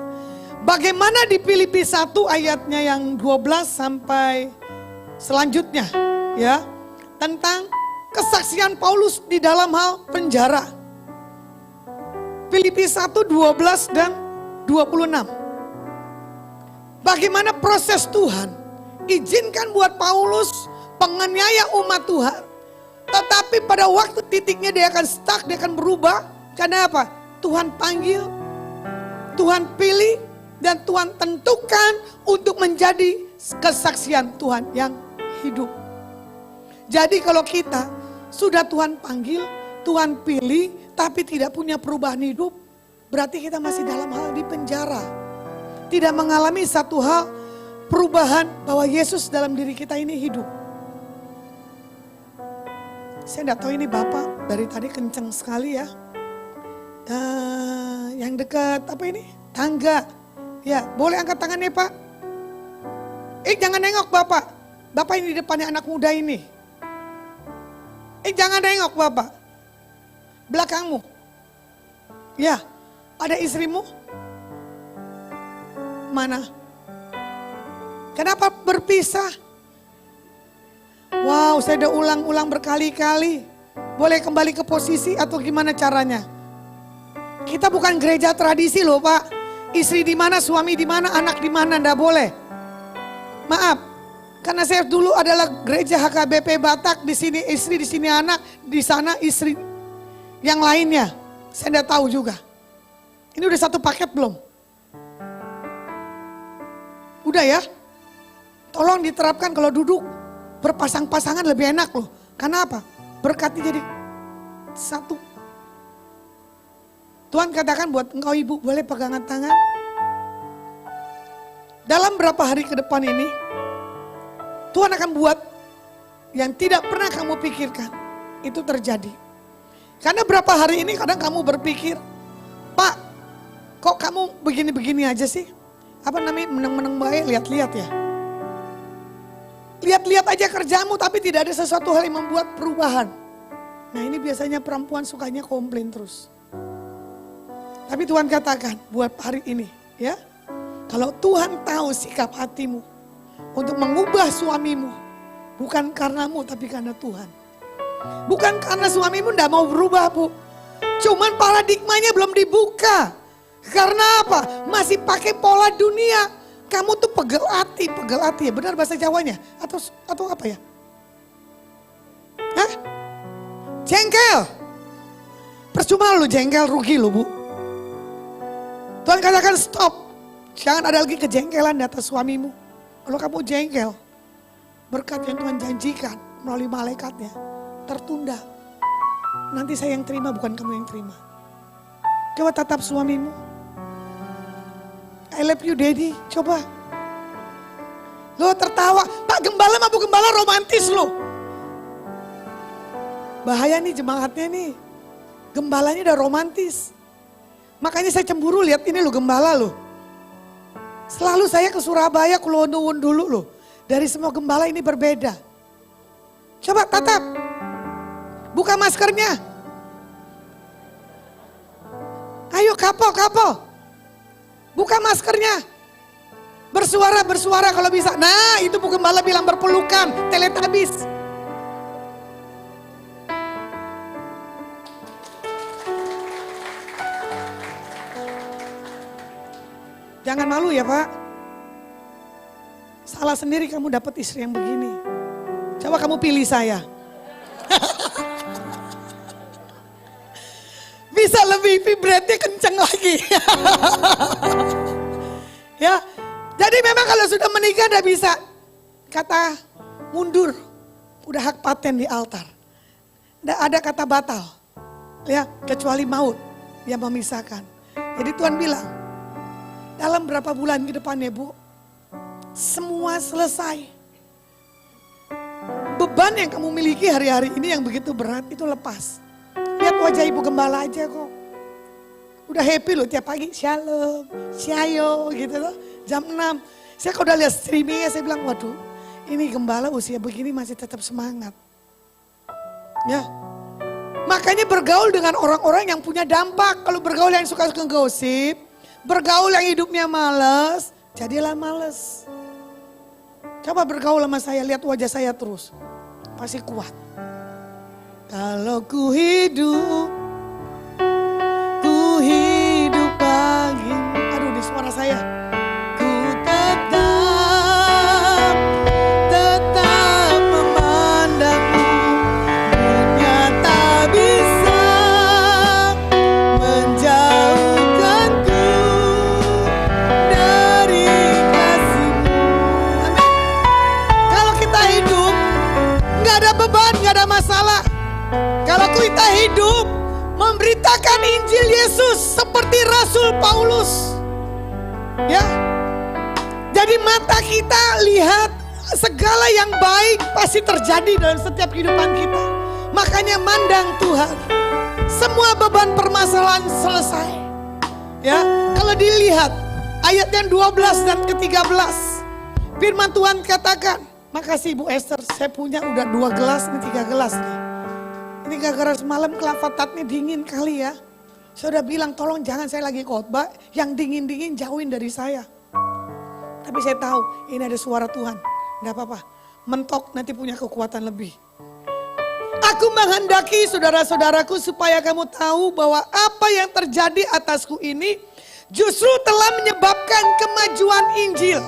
Bagaimana di Filipi 1 ayatnya yang 12 sampai selanjutnya ya, tentang kesaksian Paulus di dalam hal penjara. Filipi 1, 12 dan 26. Bagaimana proses Tuhan izinkan buat Paulus penganiaya umat Tuhan. Tetapi pada waktu titiknya dia akan stuck, dia akan berubah. Karena apa? Tuhan panggil, Tuhan pilih, dan Tuhan tentukan untuk menjadi kesaksian Tuhan yang hidup. Jadi kalau kita sudah Tuhan panggil, Tuhan pilih, tapi tidak punya perubahan hidup, berarti kita masih dalam hal di penjara. Tidak mengalami satu hal perubahan bahwa Yesus dalam diri kita ini hidup. Saya tidak tahu ini Bapak dari tadi kenceng sekali ya. Yang dekat apa ini? Tangga. Ya, boleh angkat tangannya Pak. Jangan nengok Bapak. Bapak ini di depannya anak muda ini. Jangan nengok Bapak. Belakangmu. Ya, ada istrimu? Mana? Kenapa berpisah? Wow, saya udah ulang-ulang berkali-kali. Boleh kembali ke posisi atau gimana caranya? Kita bukan gereja tradisi loh Pak. Istri di mana, suami di mana, anak di mana, ndak boleh. Maaf, karena saya dulu adalah gereja HKBP Batak, di sini istri, di sini anak, di sana istri yang lainnya. Saya ndak tahu juga. Ini udah satu paket belum? Udah ya? Tolong diterapkan kalau duduk berpasang-pasangan lebih enak loh. Karena apa? Berkatnya jadi satu. Tuhan katakan buat engkau ibu, boleh pegangan tangan. Dalam berapa hari ke depan ini, Tuhan akan buat yang tidak pernah kamu pikirkan, itu terjadi. Karena berapa hari ini kadang kamu berpikir, Pak, kok kamu begini-begini aja sih? Apa namanya, meneng-meneng baik, lihat-lihat ya. Lihat-lihat aja kerjamu tapi tidak ada sesuatu hal yang membuat perubahan. Nah ini biasanya perempuan sukanya komplain terus. Tapi Tuhan katakan buat hari ini ya. Kalau Tuhan tahu sikap hatimu untuk mengubah suamimu. Bukan karenamu tapi karena Tuhan. Bukan karena suamimu tidak mau berubah Bu. Cuman paradigmanya belum dibuka. Karena apa? Masih pakai pola dunia. Kamu tuh pegel hati ya. Benar bahasa Jawanya? Atau apa ya? Hah? Jengkel. Percuma lu jengkel, rugi lu Bu. Tuhan katakan stop. Jangan ada lagi kejengkelan di atas suamimu. Kalau kamu jengkel, berkat yang Tuhan janjikan melalui malaikatnya tertunda. Nanti saya yang terima, bukan kamu yang terima. Coba tatap suamimu. I love you daddy, coba. Lo tertawa, Pak Gembala mah Bu Gembala romantis lo. Bahaya nih jemaatnya nih. Gembalanya udah romantis. Makanya saya cemburu lihat ini lo gembala lo. Selalu saya ke Surabaya, ke Nuwun dulu lo. Dari semua gembala ini berbeda. Coba tatap. Buka maskernya. Ayo kapal. Buka maskernya. Bersuara kalau bisa. Nah itu Bu Gembala bilang berpelukan. Teletabis. Jangan malu ya Pak. Salah sendiri kamu dapat istri yang begini. Coba kamu pilih saya. Bisa lebih vibratnya kenceng lagi. Ya, jadi memang kalau sudah menikah udah bisa kata mundur. Udah hak paten di altar. Nggak ada kata batal. Ya, kecuali maut yang memisahkan. Jadi Tuhan bilang, dalam berapa bulan ke depannya Bu, semua selesai. Beban yang kamu miliki hari-hari ini yang begitu berat itu lepas. Lihat wajah Ibu Gembala aja kok. Udah happy loh tiap pagi, shalom, syayo gitu loh. Jam 6. Saya kalau udah lihat streamingnya saya bilang, waduh ini Gembala usia begini masih tetap semangat. Ya, makanya bergaul dengan orang-orang yang punya dampak. Kalau bergaul yang suka ngegosip, bergaul yang hidupnya males, jadilah males. Coba bergaul sama saya, lihat wajah saya terus. Pasti kuat. Kalau ku hidup bagimu. Aduh di suara saya. Ku tetap memandangmu. Dunia tak bisa menjauhkanku dari kasihmu. Amin. Kalau kita hidup nggak Gak ada beban, gak ada masalah. Kalau kita hidup memberitakan Injil Yesus seperti Rasul Paulus. Ya. Jadi mata kita lihat segala yang baik pasti terjadi dalam setiap kehidupan kita. Makanya mandang Tuhan. Semua beban permasalahan selesai. Ya, kalau dilihat ayat yang 12 dan ke-13. Firman Tuhan katakan, makasih Bu Esther, saya punya udah 2 gelas, ini 3 gelas nih. Ini gara-gara semalam kelapa tatnya dingin kali ya. Saya udah bilang tolong jangan saya lagi khotbah, yang dingin-dingin jauhin dari saya. Tapi saya tahu ini ada suara Tuhan, gak apa-apa. Mentok nanti punya kekuatan lebih. Aku menghendaki saudara-saudaraku supaya kamu tahu bahwa apa yang terjadi atasku ini justru telah menyebabkan kemajuan Injil.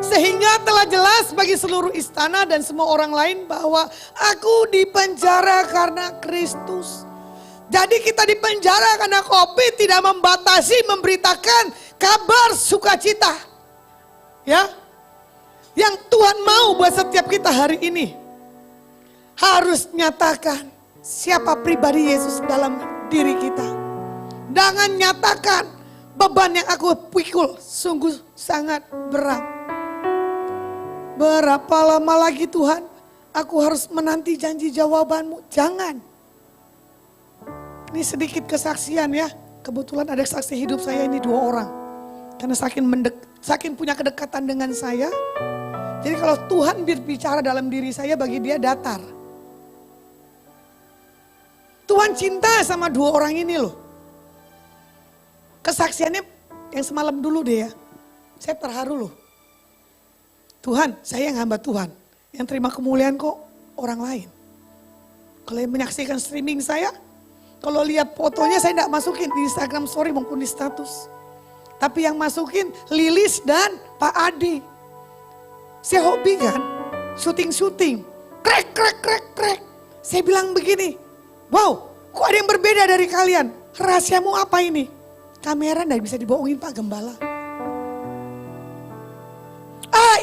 Sehingga telah jelas bagi seluruh istana dan semua orang lain bahwa aku dipenjara karena Kristus. Jadi kita dipenjara karena Covid tidak membatasi memberitakan kabar sukacita. Ya, yang Tuhan mau buat setiap kita hari ini. Harus nyatakan siapa pribadi Yesus dalam diri kita. Jangan nyatakan beban yang aku pikul sungguh sangat berat. Berapa lama lagi Tuhan aku harus menanti janji jawabanmu? Jangan. Ini sedikit kesaksian ya. Kebetulan ada saksi hidup saya ini 2 orang. Karena saking punya kedekatan dengan saya. Jadi kalau Tuhan berbicara dalam diri saya bagi dia datar. Tuhan cinta sama 2 orang ini loh. Kesaksiannya yang semalam dulu deh ya. Saya terharu loh. Tuhan, saya yang hamba Tuhan. Yang terima kemuliaan kok orang lain. Kalau yang menyaksikan streaming saya, kalau lihat fotonya saya tidak masukin di Instagram story maupun di status. Tapi yang masukin Lilis dan Pak Adi. Saya hobi kan, syuting-syuting. Krek. Saya bilang begini, wow, kok ada yang berbeda dari kalian? Rahasiamu apa ini? Kamera tidak bisa dibohongin Pak Gembala.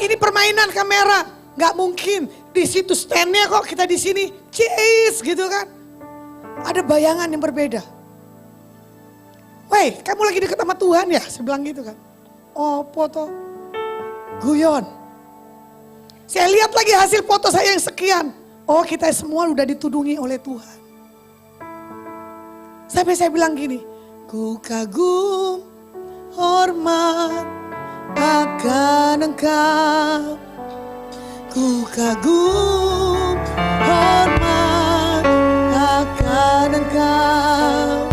Ini permainan kamera. Gak mungkin, di situ standnya kok kita di sini. Cheese gitu kan. Ada bayangan yang berbeda. Woi, kamu lagi dekat sama Tuhan ya? Saya bilang gitu kan. Oh, foto. Guyon. Saya lihat lagi hasil foto saya yang sekian. Oh, kita semua udah ditudungi oleh Tuhan. Sampai saya bilang gini, ku kagum, hormat akan Engkau. Ku kagum, hormat akan Engkau.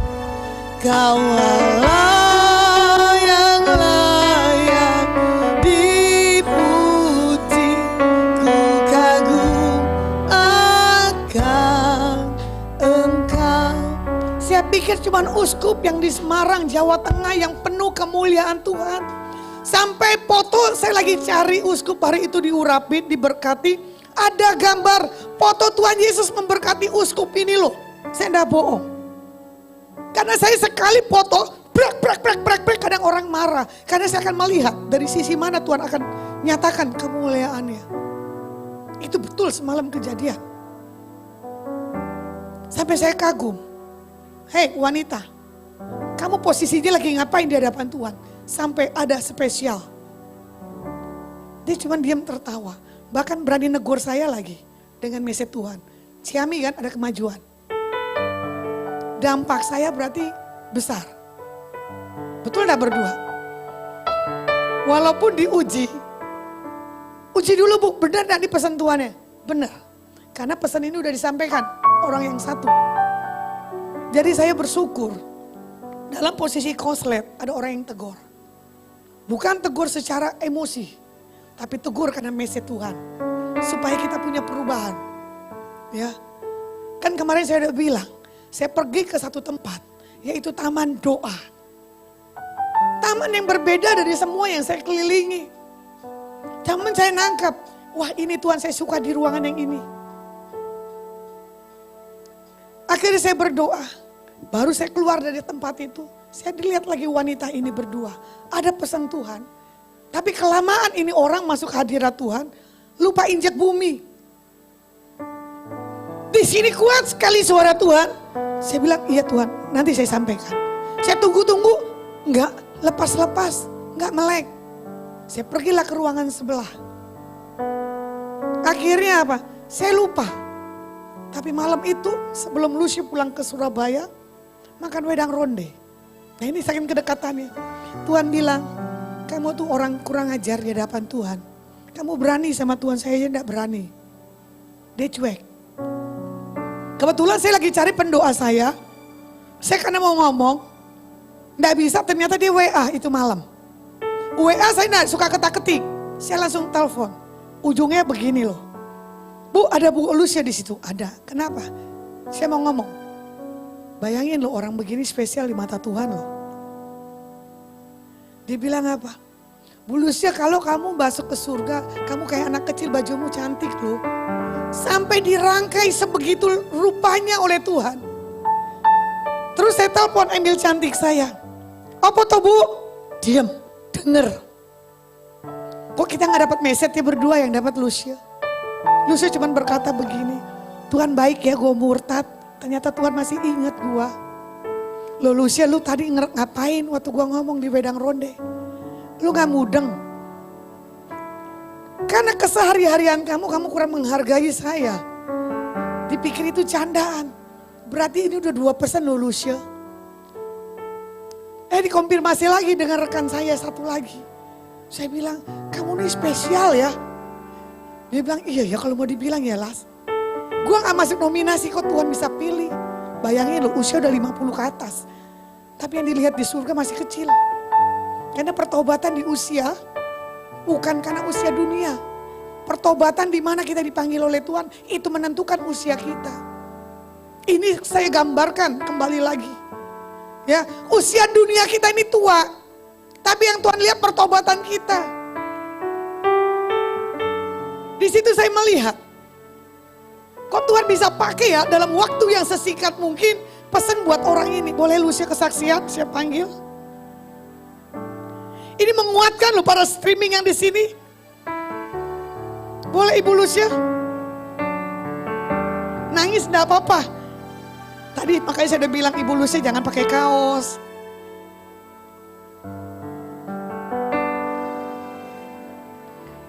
Kau Allah yang layak dipuji. Ku kagum akan Engkau. Saya pikir cuma uskup yang di Semarang, Jawa Tengah yang penuh kemuliaan Tuhan. Sampai foto saya lagi cari uskup hari itu diurapi, diberkati. Ada gambar foto Tuhan Yesus memberkati uskup ini loh. Saya enggak bohong. Karena saya sekali foto, brek, kadang orang marah. Karena saya akan melihat dari sisi mana Tuhan akan nyatakan kemuliaannya. Itu betul semalam kejadian. Sampai saya kagum. Hei wanita, kamu posisinya lagi ngapain di hadapan Tuhan? Sampai ada spesial. Dia cuma diam tertawa. Bahkan berani negur saya lagi dengan message Tuhan. Ciami kan ada kemajuan. Dampak saya berarti besar. Betul gak berdua? Walaupun diuji. Uji dulu Bu, benar gak di pesan Tuhannya? Benar. Karena pesan ini udah disampaikan orang yang satu. Jadi saya bersyukur. Dalam posisi konslet ada orang yang tegur. Bukan tegur secara emosi, tapi tegur karena message Tuhan. Supaya kita punya perubahan. Ya. Kan kemarin saya udah bilang, saya pergi ke satu tempat, yaitu taman doa. Taman yang berbeda dari semua yang saya kelilingi. Taman saya nangkap, wah ini Tuhan saya suka di ruangan yang ini. Akhirnya saya berdoa, baru saya keluar dari tempat itu. Saya dilihat lagi wanita ini berdua. Ada pesan Tuhan. Tapi kelamaan ini orang masuk hadirat Tuhan. Lupa injak bumi. di sini kuat sekali suara Tuhan. Saya bilang, iya Tuhan, nanti saya sampaikan. Saya tunggu-tunggu, enggak lepas-lepas, enggak melek. Saya pergilah ke ruangan sebelah. Akhirnya apa? Saya lupa. Tapi malam itu sebelum Lucy pulang ke Surabaya, makan wedang ronde. Nah ini saking kedekatannya. Tuhan bilang, kamu tuh orang kurang ajar di hadapan Tuhan. Kamu berani sama Tuhan, saya aja enggak berani. Dia cuek. Kebetulan saya lagi cari pendoa saya. Saya karena mau ngomong, enggak bisa, ternyata dia WA itu malam. WA saya enggak suka ketak-ketik. Saya langsung telepon. Ujungnya begini loh. Bu, ada Bu Lucia di situ. Ada. Kenapa? Saya mau ngomong. Bayangin loh, orang begini spesial di mata Tuhan loh. Dia bilang apa? Bu Lucia, kalau kamu masuk ke surga, kamu kayak anak kecil, bajumu cantik loh. Sampai dirangkai sebegitu rupanya oleh Tuhan. Terus saya telepon Emil cantik saya. Apa toh Bu? Diam, denger. Kok kita gak dapat message ya berdua, yang dapat Lucia. Lucia cuma berkata begini, Tuhan baik ya, gue murtad. Ternyata Tuhan masih ingat gue. Loh Lucia, lu tadi ngapain waktu gue ngomong di wedang ronde? Lu gak mudeng. Karena kesehari-harian kamu kurang menghargai saya. Dipikir itu candaan. Berarti ini udah 2% loh Lucia. Dikonfirmasi lagi dengan rekan saya satu lagi. Saya bilang, kamu ini spesial ya. Dia bilang, iya ya kalau mau dibilang ya Las. Gue gak masuk nominasi kok Tuhan bisa pilih. Bayangin loh usia udah 50 ke atas. Tapi yang dilihat di surga masih kecil. Karena pertobatan di usia bukan karena usia dunia. Pertobatan di mana kita dipanggil oleh Tuhan itu menentukan usia kita. Ini saya gambarkan kembali lagi. Ya, usia dunia kita ini tua. Tapi yang Tuhan lihat pertobatan kita. Di situ saya melihat kok Tuhan bisa pakai ya dalam waktu yang sesingkat mungkin pesan buat orang ini. Boleh Lucia kesaksian, saya panggil. Ini menguatkan loh para streaming yang di sini. Boleh Ibu Lucia? Nangis enggak apa-apa. Tadi makanya saya udah bilang Ibu Lucia jangan pakai kaos.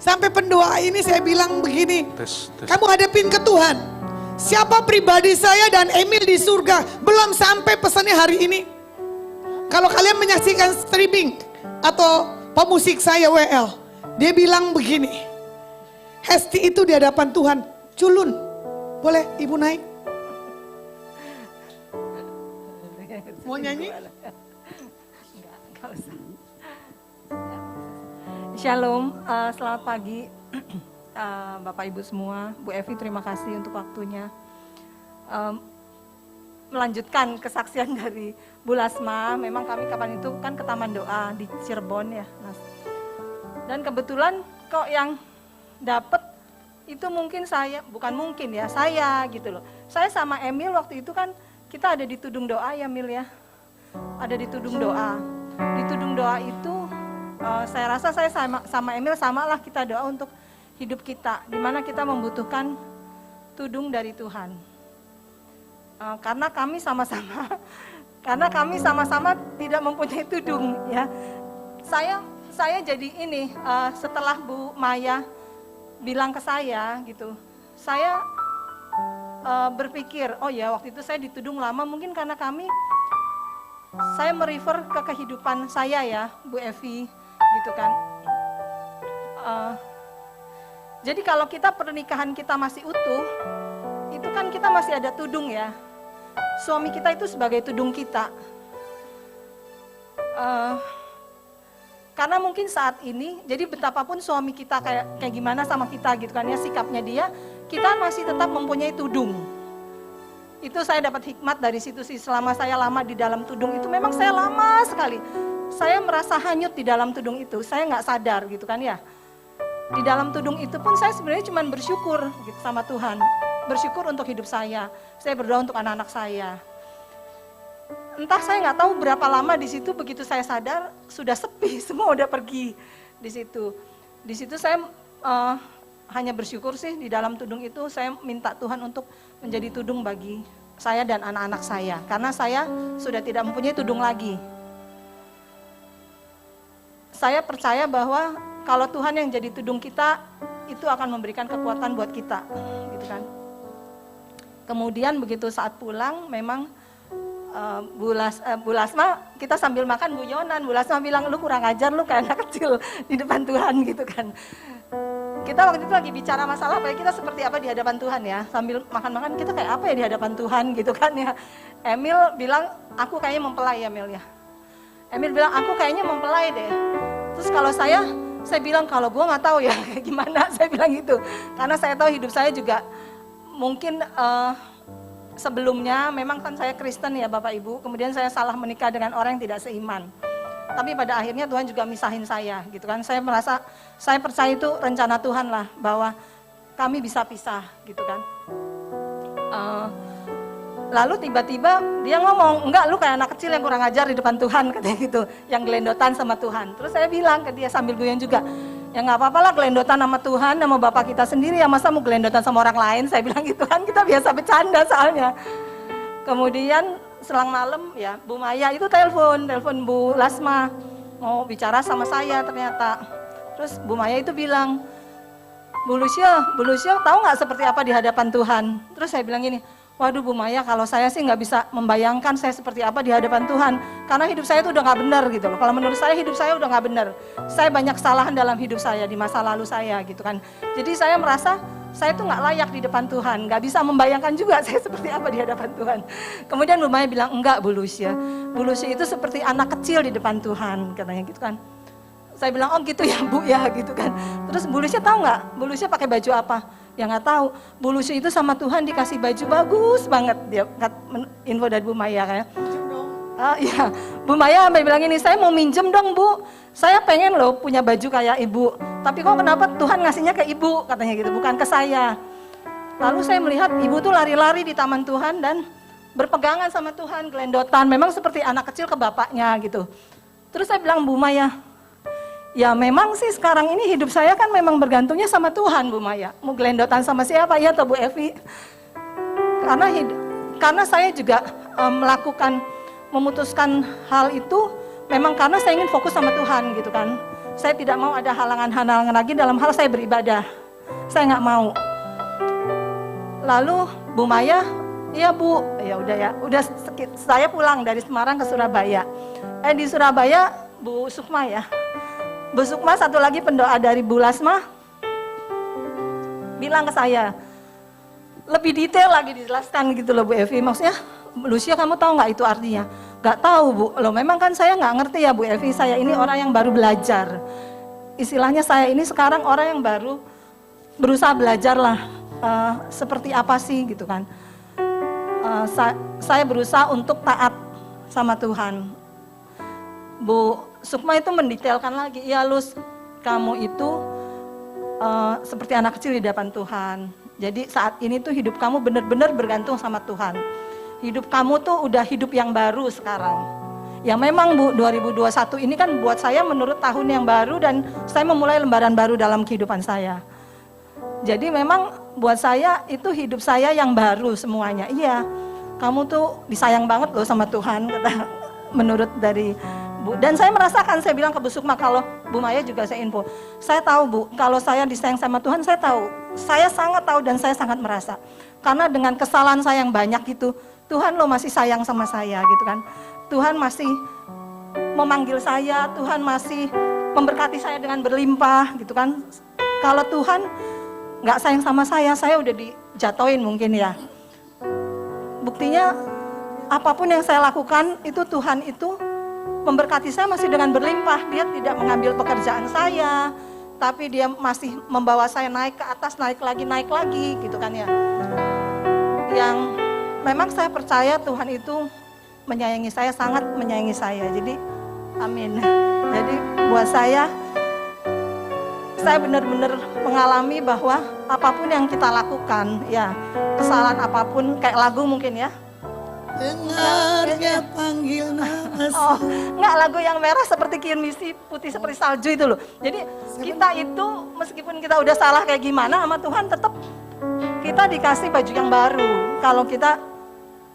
Sampai pendoa ini saya bilang begini. Kamu hadapin ke Tuhan. Siapa pribadi saya dan Emil di surga. Belum sampai pesannya hari ini. Kalau kalian menyaksikan streaming atau pemusik saya WL. Dia bilang begini. Hesti itu di hadapan Tuhan culun. Boleh Ibu naik? Mau nyanyi? Enggak usah. Shalom, selamat pagi Bapak Ibu semua. Bu Evi terima kasih untuk waktunya. Melanjutkan kesaksian dari Bu Lasma, memang kami kapan itu kan ke Taman Doa di Cirebon ya Mas. Dan kebetulan kok yang dapat itu mungkin saya, bukan mungkin ya, saya gitu loh. Saya sama Emil waktu itu kan kita ada di Tudung Doa ya Mil ya. Ada di Tudung Doa. Di Tudung Doa itu saya rasa saya sama Emil samalah kita doa untuk hidup kita. Dimana kita membutuhkan tudung dari Tuhan. Karena kami sama-sama tidak mempunyai tudung ya. Saya jadi ini setelah Bu Maya bilang ke saya gitu, saya berpikir, oh ya waktu itu saya ditudung lama mungkin karena saya merefer ke kehidupan saya ya Bu Evi gitu kan. Jadi kalau kita pernikahan kita masih utuh, itu kan kita masih ada tudung ya. Suami kita itu sebagai tudung kita. Karena mungkin saat ini, jadi betapapun suami kita kayak gimana sama kita gitu kan ya, sikapnya dia, kita masih tetap mempunyai tudung. Itu saya dapat hikmat dari situ sih, selama saya lama di dalam tudung itu memang saya lama sekali. Saya merasa hanyut di dalam tudung itu, saya nggak sadar gitu kan ya. Di dalam tudung itu pun saya sebenarnya cuma bersyukur gitu sama Tuhan. Bersyukur untuk hidup saya berdoa untuk anak-anak saya. Entah saya nggak tahu berapa lama di situ, begitu saya sadar sudah sepi, semua udah pergi di situ. Di situ saya hanya bersyukur sih di dalam tudung itu saya minta Tuhan untuk menjadi tudung bagi saya dan anak-anak saya. Karena saya sudah tidak mempunyai tudung lagi. Saya percaya bahwa kalau Tuhan yang jadi tudung kita, itu akan memberikan kekuatan buat kita, gitu kan. Kemudian begitu saat pulang, memang Bu Lasma, kita sambil makan guyonan, Bu Lasma bilang, lu kurang ajar, lu kayak anak kecil di depan Tuhan gitu kan. Kita waktu itu lagi bicara masalah apa ya, kita seperti apa di hadapan Tuhan ya, sambil makan-makan kita kayak apa ya di hadapan Tuhan gitu kan ya. Emil bilang, aku kayaknya mempelai ya Emil ya. Emil bilang, aku kayaknya mempelai deh. Terus kalau saya bilang, kalau gue gak tahu ya kayak gimana, saya bilang gitu. Karena saya tahu hidup saya juga mungkin sebelumnya memang kan saya Kristen ya Bapak Ibu, kemudian saya salah menikah dengan orang yang tidak seiman. Tapi pada akhirnya Tuhan juga misahin saya gitu kan. Saya merasa, saya percaya itu rencana Tuhan lah bahwa kami bisa pisah gitu kan. Lalu tiba-tiba dia ngomong, enggak lu kayak anak kecil yang kurang ajar di depan Tuhan katanya gitu, yang gelendotan sama Tuhan. Terus saya bilang ke dia sambil guyon juga, ya nggak apa-apa lah gelendotan sama Tuhan, sama Bapak kita sendiri ya, masa mau gelendotan sama orang lain, saya bilang gitu kan, kita biasa bercanda soalnya. Kemudian selang malam ya Bu Maya itu telepon Bu Lasma, mau bicara sama saya ternyata. Terus Bu Maya itu bilang, Bu Lucia tahu nggak seperti apa di hadapan Tuhan? Terus saya bilang gini, waduh Bu Maya, kalau saya sih nggak bisa membayangkan saya seperti apa di hadapan Tuhan. Karena hidup saya itu udah nggak benar gitu loh. Kalau menurut saya hidup saya udah nggak benar. Saya banyak kesalahan dalam hidup saya, di masa lalu saya gitu kan. Jadi saya merasa saya tuh nggak layak di depan Tuhan. Nggak bisa membayangkan juga saya seperti apa di hadapan Tuhan. Kemudian Bu Maya bilang, enggak Bu Lucia. Bu Lucia itu seperti anak kecil di depan Tuhan, katanya gitu kan. Saya bilang, oh gitu ya Bu ya gitu kan. Terus Bu Lucia tahu nggak? Bu Lucia pakai baju apa? Ya nggak tahu. Bu Lucia itu sama Tuhan dikasih baju bagus banget, dia info dari Bu Maya kayak. Iya, Bu Maya sampai bilang ini, saya mau minjem dong Bu. Saya pengen loh punya baju kayak Ibu. Tapi kok kenapa Tuhan ngasihnya ke Ibu, katanya gitu, bukan ke saya. Lalu saya melihat Ibu tuh lari-lari di taman Tuhan dan berpegangan sama Tuhan, gelendotan. Memang seperti anak kecil ke bapaknya gitu. Terus saya bilang, Bu Maya, ya memang sih sekarang ini hidup saya kan memang bergantungnya sama Tuhan Bu Maya. Mau gelendotan sama siapa ya atau Bu Evi? Karena saya juga memutuskan hal itu memang karena saya ingin fokus sama Tuhan gitu kan. Saya tidak mau ada halangan-halangan lagi dalam hal saya beribadah. Saya nggak mau. Lalu Bu Maya, iya Bu, ya udah ya. Udah saya pulang dari Semarang ke Surabaya. Di Surabaya Bu Sukma ya. Bu Sukma satu lagi pendoa dari Bu Lasma bilang ke saya, lebih detail lagi dijelaskan gitu loh Bu Evi. Maksudnya, Lucia kamu tahu nggak itu artinya? Nggak tahu Bu, loh memang kan saya nggak ngerti ya Bu Evi, saya ini orang yang baru belajar. Istilahnya saya ini sekarang orang yang baru berusaha belajar lah, seperti apa sih gitu kan. Saya berusaha untuk taat sama Tuhan. Bu Sukma itu mendetailkan lagi, ya Lus, kamu itu seperti anak kecil di depan Tuhan. Jadi saat ini tuh hidup kamu benar-benar bergantung sama Tuhan. Hidup kamu tuh udah hidup yang baru sekarang. Ya memang Bu, 2021 ini kan buat saya menurut tahun yang baru dan saya memulai lembaran baru dalam kehidupan saya. Jadi memang buat saya itu hidup saya yang baru semuanya. Iya, kamu tuh disayang banget loh sama Tuhan, kata menurut dari Bu. Dan saya merasakan, saya bilang ke Bu Sukma, kalau Bu Maya juga saya info. Saya tahu Bu, kalau saya disayang sama Tuhan, saya tahu. Saya sangat tahu dan saya sangat merasa. Karena dengan kesalahan saya yang banyak itu, Tuhan lo masih sayang sama saya gitu kan. Tuhan masih memanggil saya, Tuhan masih memberkati saya dengan berlimpah gitu kan. Kalau Tuhan nggak sayang sama saya udah dijatuhin mungkin ya. Buktinya apapun yang saya lakukan itu Tuhan itu memberkati saya masih dengan berlimpah. Dia tidak mengambil pekerjaan saya, tapi dia masih membawa saya naik ke atas, naik lagi gitu kan ya. Yang memang saya percaya Tuhan itu menyayangi saya, sangat menyayangi saya. Jadi amin. Jadi buat saya benar-benar mengalami bahwa apapun yang kita lakukan, ya kesalahan apapun, kayak lagu mungkin ya, Dengar dia panggil nama Oh, enggak, lagu yang merah seperti kian misi, putih seperti salju itu loh. Jadi kita itu meskipun kita udah salah kayak gimana sama Tuhan, tetap kita dikasih baju yang baru. Kalau kita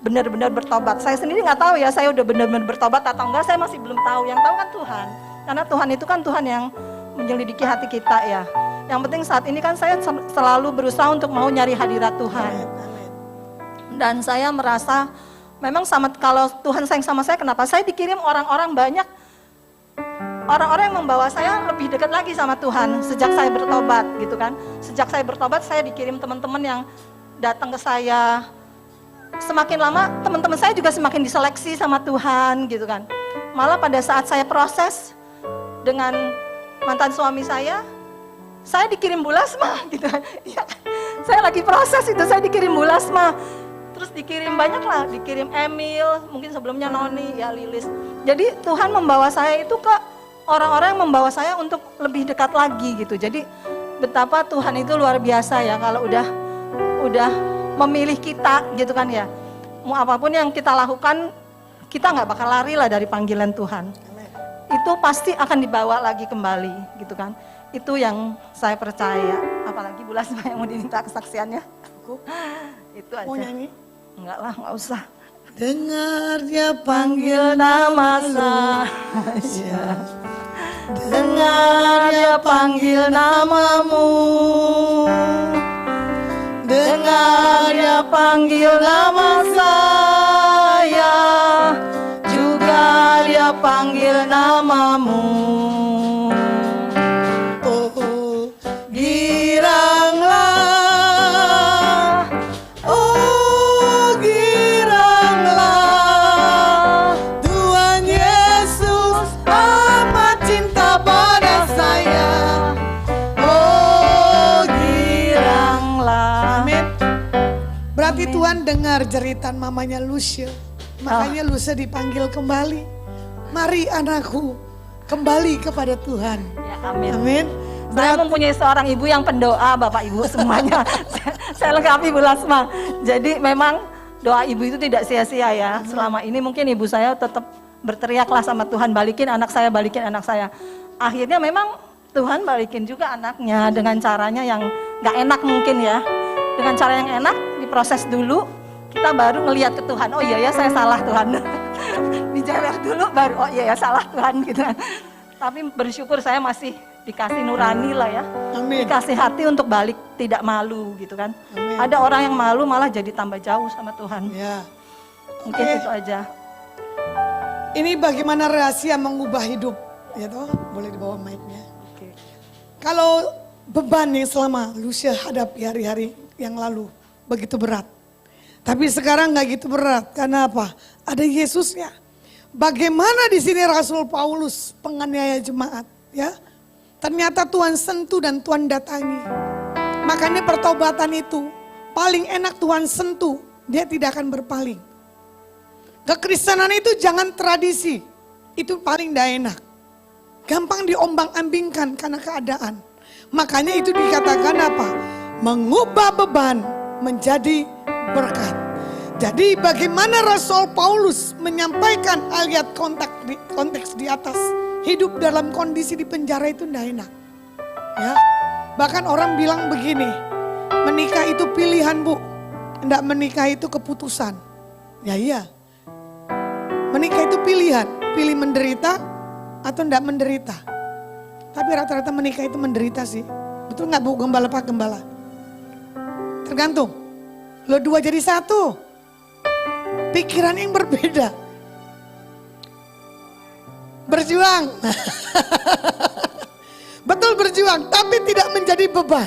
benar-benar bertobat. Saya sendiri nggak tahu ya, saya udah benar-benar bertobat atau enggak, saya masih belum tahu. Yang tahu kan Tuhan. Karena Tuhan itu kan Tuhan yang menyelidiki hati kita ya. Yang penting saat ini kan saya selalu berusaha untuk mau nyari hadirat Tuhan. Dan saya merasa memang kalau Tuhan sayang sama saya, kenapa? Saya dikirim orang-orang banyak, orang-orang yang membawa saya lebih dekat lagi sama Tuhan sejak saya bertobat gitu kan. Sejak saya bertobat, saya dikirim teman-teman yang datang ke saya. Semakin lama teman-teman saya juga semakin diseleksi sama Tuhan gitu kan. Malah pada saat saya proses dengan mantan suami saya dikirim bulasma gitu kan. Ya, saya lagi proses itu, saya dikirim bulasma. Terus dikirim banyak lah, dikirim Emil, mungkin sebelumnya Noni, ya Lilis. Jadi Tuhan membawa saya itu ke orang-orang yang membawa saya untuk lebih dekat lagi gitu. Jadi betapa Tuhan itu luar biasa ya kalau udah memilih kita gitu kan ya. Mau apapun yang kita lakukan, kita nggak bakal lari lah dari panggilan Tuhan. Itu pasti akan dibawa lagi kembali gitu kan. Itu yang saya percaya. Apalagi Bulasma yang mau diminta kesaksiannya. Itu aja. Mau nyanyi? Enggak lah, enggak usah. Dengar dia Panggil nama saya, dengar dia panggil namamu, dengar dia panggil nama saya, juga dia panggil namamu. Oh, giranglah, oh giranglah, Tuhan Yesus amat cinta pada saya. Oh Giranglah. amin. Berarti Tuhan dengar jeritan mamanya Lucia. Makanya Lucia dipanggil kembali. Mari anakku, kembali kepada Tuhan. Ya, amin. Amin. Saya mempunyai seorang ibu yang pendoa, Bapak Ibu semuanya. Saya lengkapi Bu Lasma. Jadi memang doa ibu itu tidak sia-sia ya. Selama ini mungkin ibu saya tetap berteriaklah sama Tuhan, balikin anak saya, balikin anak saya. Akhirnya memang Tuhan balikin juga anaknya dengan caranya yang gak enak mungkin ya. Dengan cara yang enak, diproses dulu, kita baru ngelihat ke Tuhan. Oh iya ya, saya salah Tuhan. Dijewer dulu baru, oh iya ya salah Tuhan gitu kan. Tapi bersyukur saya masih dikasih nurani lah ya. Amin. Dikasih hati untuk balik, tidak malu gitu kan. Amin. Ada orang yang malu malah jadi tambah jauh sama Tuhan. Ya. Mungkin Oke. itu aja. Ini bagaimana rahasia mengubah hidup, ya toh? Boleh dibawa mic-nya. Oke. Kalau beban yang selama Lucia hadapi hari-hari yang lalu begitu berat. Tapi sekarang nggak gitu berat, karena apa? Ada Yesusnya. Bagaimana di sini Rasul Paulus penganiaya jemaat, ya? Ternyata Tuhan sentuh dan Tuhan datangi. Makanya pertobatan itu paling enak Tuhan sentuh, dia tidak akan berpaling. Kekristenan itu jangan tradisi, itu paling tidak enak. Gampang diombang-ambingkan karena keadaan. Makanya itu dikatakan apa? Mengubah beban menjadi berkat. Jadi bagaimana Rasul Paulus menyampaikan ayat konteks di atas. Hidup dalam kondisi di penjara itu tidak enak. Ya. Bahkan orang bilang begini, menikah itu pilihan Bu. Tidak menikah itu keputusan. Ya iya. Menikah itu pilihan. Pilih menderita atau tidak menderita. Tapi rata-rata menikah itu menderita sih. Betul nggak Bu Gembala Pak Gembala? Tergantung. Lo dua jadi satu. Pikiran yang berbeda. Berjuang. Betul berjuang, tapi tidak menjadi beban.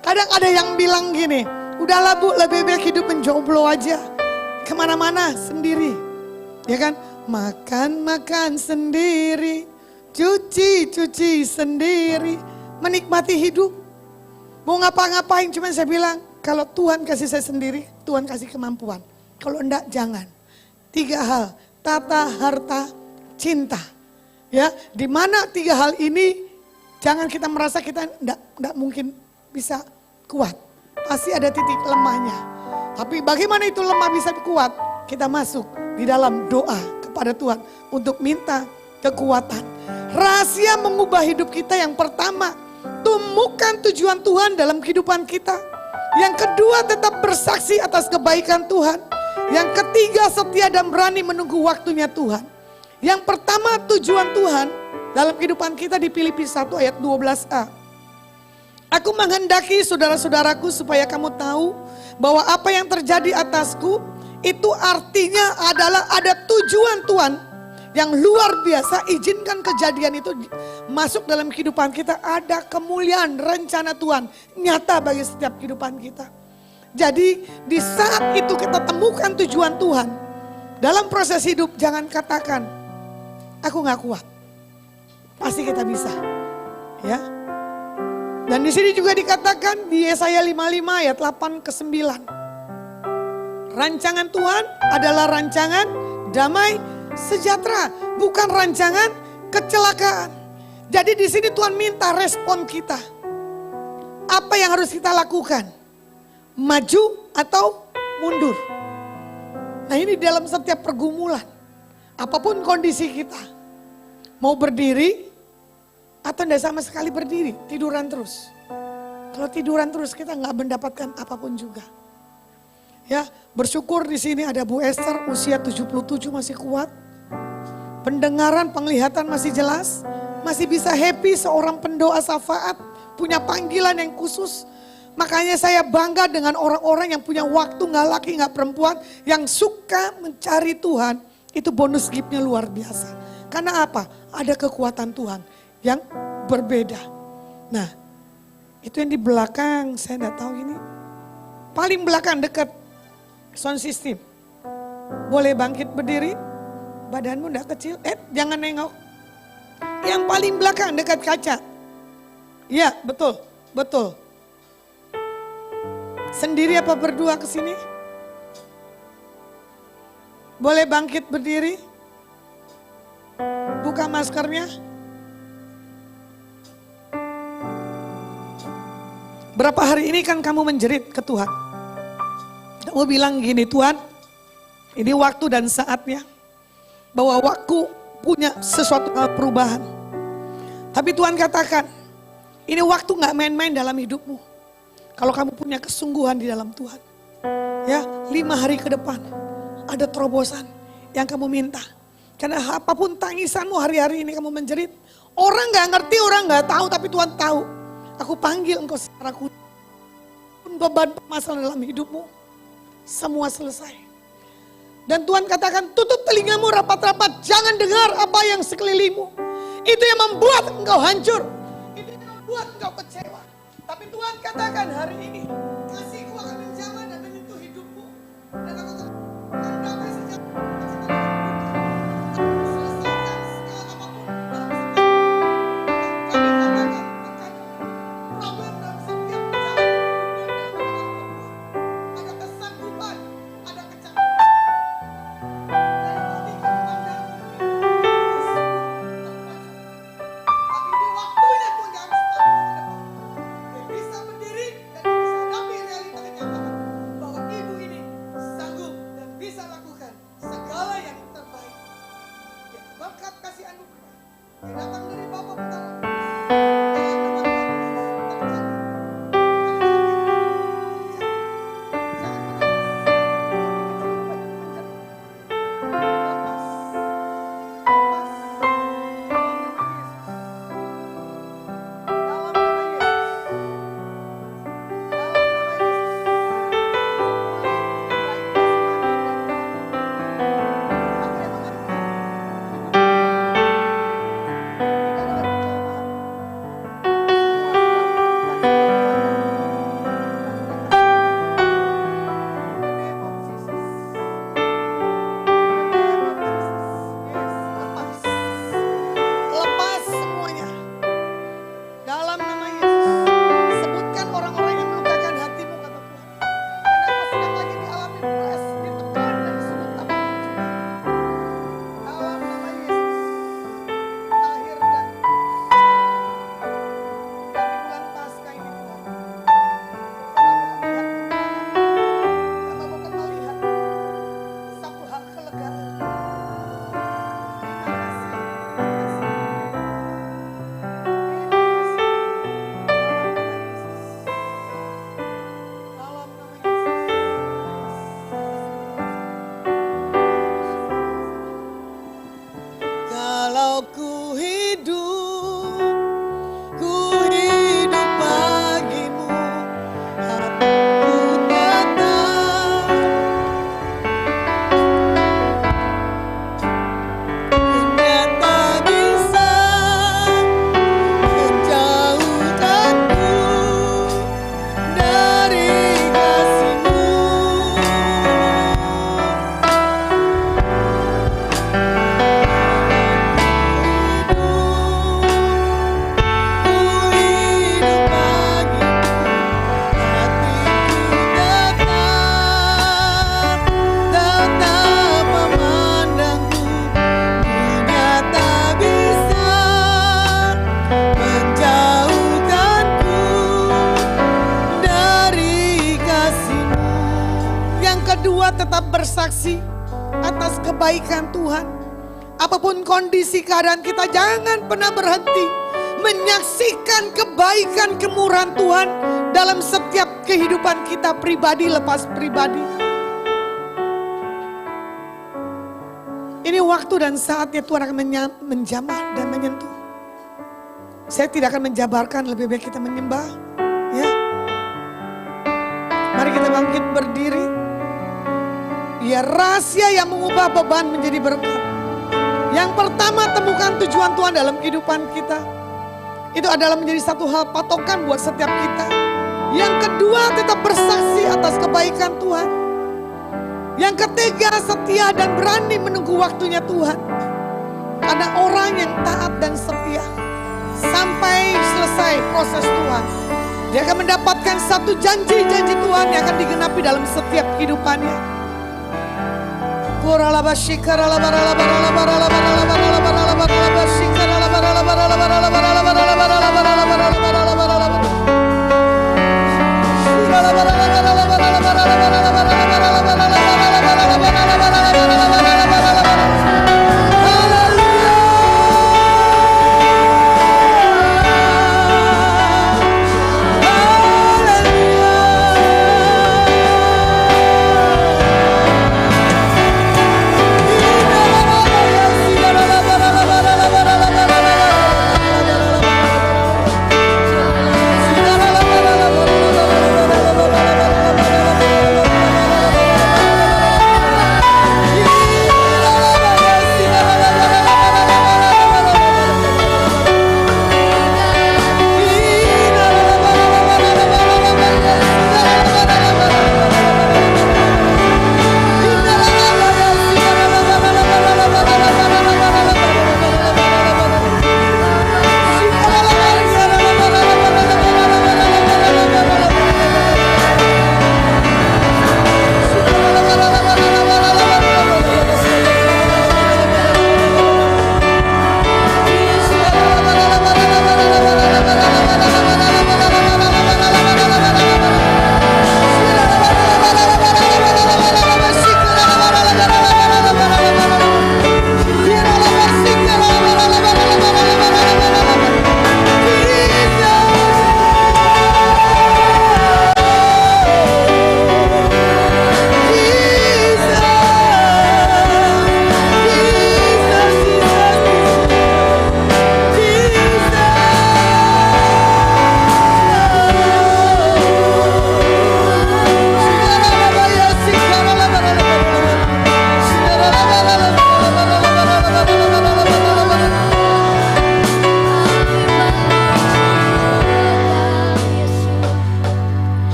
Kadang ada yang bilang gini, udahlah Bu, lebih baik hidup menjomblo aja. Kemana-mana sendiri. Ya kan? Makan sendiri, cuci sendiri. Menikmati hidup. Mau ngapa-ngapain, cuman saya bilang, kalau Tuhan kasih saya sendiri, Tuhan kasih kemampuan. Kalau enggak, jangan. 3 hal, tata, harta, cinta. Ya, di mana 3 hal ini jangan kita merasa kita enggak mungkin bisa kuat. Pasti ada titik lemahnya. Tapi bagaimana itu lemah bisa kuat? kita masuk di dalam doa kepada Tuhan untuk minta kekuatan. Rahasia mengubah hidup kita yang pertama, temukan tujuan Tuhan dalam kehidupan kita. Yang kedua, tetap bersaksi atas kebaikan Tuhan. Yang ketiga, setia dan berani menunggu waktunya Tuhan. Yang pertama, tujuan Tuhan dalam kehidupan kita di Filipi 1 ayat 12a. Aku menghendaki saudara-saudaraku supaya kamu tahu bahwa apa yang terjadi atasku itu artinya adalah ada tujuan Tuhan yang luar biasa. Izinkan kejadian itu masuk dalam kehidupan kita. Ada kemuliaan rencana Tuhan nyata bagi setiap kehidupan kita. Jadi di saat itu kita temukan tujuan Tuhan dalam proses hidup, jangan katakan aku gak kuat. Pasti kita bisa. Ya. Dan di sini juga dikatakan di Yesaya 55 ayat 8 ke 9. Rancangan Tuhan adalah rancangan damai sejahtera, bukan rancangan kecelakaan. Jadi di sini Tuhan minta respon kita. Apa yang harus kita lakukan? Maju atau mundur? Nah, ini dalam setiap pergumulan, apapun kondisi kita, mau berdiri atau tidak sama sekali berdiri, tiduran terus. Kalau tiduran terus kita nggak mendapatkan apapun juga. Ya, bersyukur di sini ada Bu Esther, usia 77 masih kuat. Pendengaran, penglihatan masih jelas. Masih bisa happy, seorang pendoa syafaat. Punya panggilan yang khusus. Makanya saya bangga dengan orang-orang yang punya waktu, gak laki gak perempuan. Yang suka mencari Tuhan. Itu bonus gift-nya luar biasa. Karena apa? Ada kekuatan Tuhan yang berbeda. Nah, itu yang di belakang, saya gak tahu ini. Paling belakang dekat sound system. Boleh bangkit berdiri. Badanmu enggak kecil. Jangan nengok. Yang paling belakang dekat kaca. Iya, betul. Betul. Sendiri apa berdua ke sini? Boleh bangkit berdiri. Buka maskernya. Berapa hari ini kan kamu menjerit ke Tuhan? Kamu bilang gini, Tuhan, ini waktu dan saatnya. Bahwa waktu punya sesuatu perubahan. Tapi Tuhan katakan, ini waktu gak main-main dalam hidupmu. Kalau kamu punya kesungguhan di dalam Tuhan. Ya, 5 hari ke depan ada terobosan yang kamu minta. Karena apapun tangisanmu hari-hari ini kamu menjerit. Orang gak ngerti, orang gak tahu, tapi Tuhan tahu. Aku panggil engkau secara khusus. Beban permasalahan dalam hidupmu. Semua selesai. Dan Tuhan katakan, tutup telingamu rapat-rapat. Jangan dengar apa yang sekelilingmu. Itu yang membuat engkau hancur. Itu yang membuat engkau kecewa. Tapi Tuhan katakan hari ini, kasihku akan menjamah dan menyentuh hidupmu. Dan aku akan damai sejahtera. Selesaikan segala apapun dalam setiap hidup. Kami katakan akan problem dalam setiap jalan hidup. Ada kesanggupan, ada kecaman. Dan hati kami pandang tapi di waktunya Tuhan harus tahu ke depan. Dia bisa berdiri dan bisa hadapi realita kenyataan bahwa ibu ini sanggup dan bisa lakukan segala yang terbaik. Dia berkat kasih anugerah yang datang dari Bapa Putra Roh Kudus. Yang kedua, tetap bersaksi atas kebaikan Tuhan. Apapun kondisi keadaan kita, jangan pernah berhenti menyaksikan kebaikan kemurahan Tuhan dalam setiap kehidupan kita pribadi lepas pribadi. Ini waktu dan saatnya Tuhan akan menjamah dan menyentuh. Saya tidak akan menjabarkan, lebih baik kita menyembah. Ya. Mari kita bangkit berdiri. Ya, rahasia yang mengubah beban menjadi berkat. Yang pertama, temukan tujuan Tuhan dalam kehidupan kita. Itu adalah menjadi satu hal patokan buat setiap kita. Yang kedua, tetap bersaksi atas kebaikan Tuhan. Yang ketiga, setia dan berani menunggu waktunya Tuhan. Karena orang yang taat dan setia sampai selesai proses Tuhan, dia akan mendapatkan satu janji-janji Tuhan yang akan digenapi dalam setiap kehidupannya.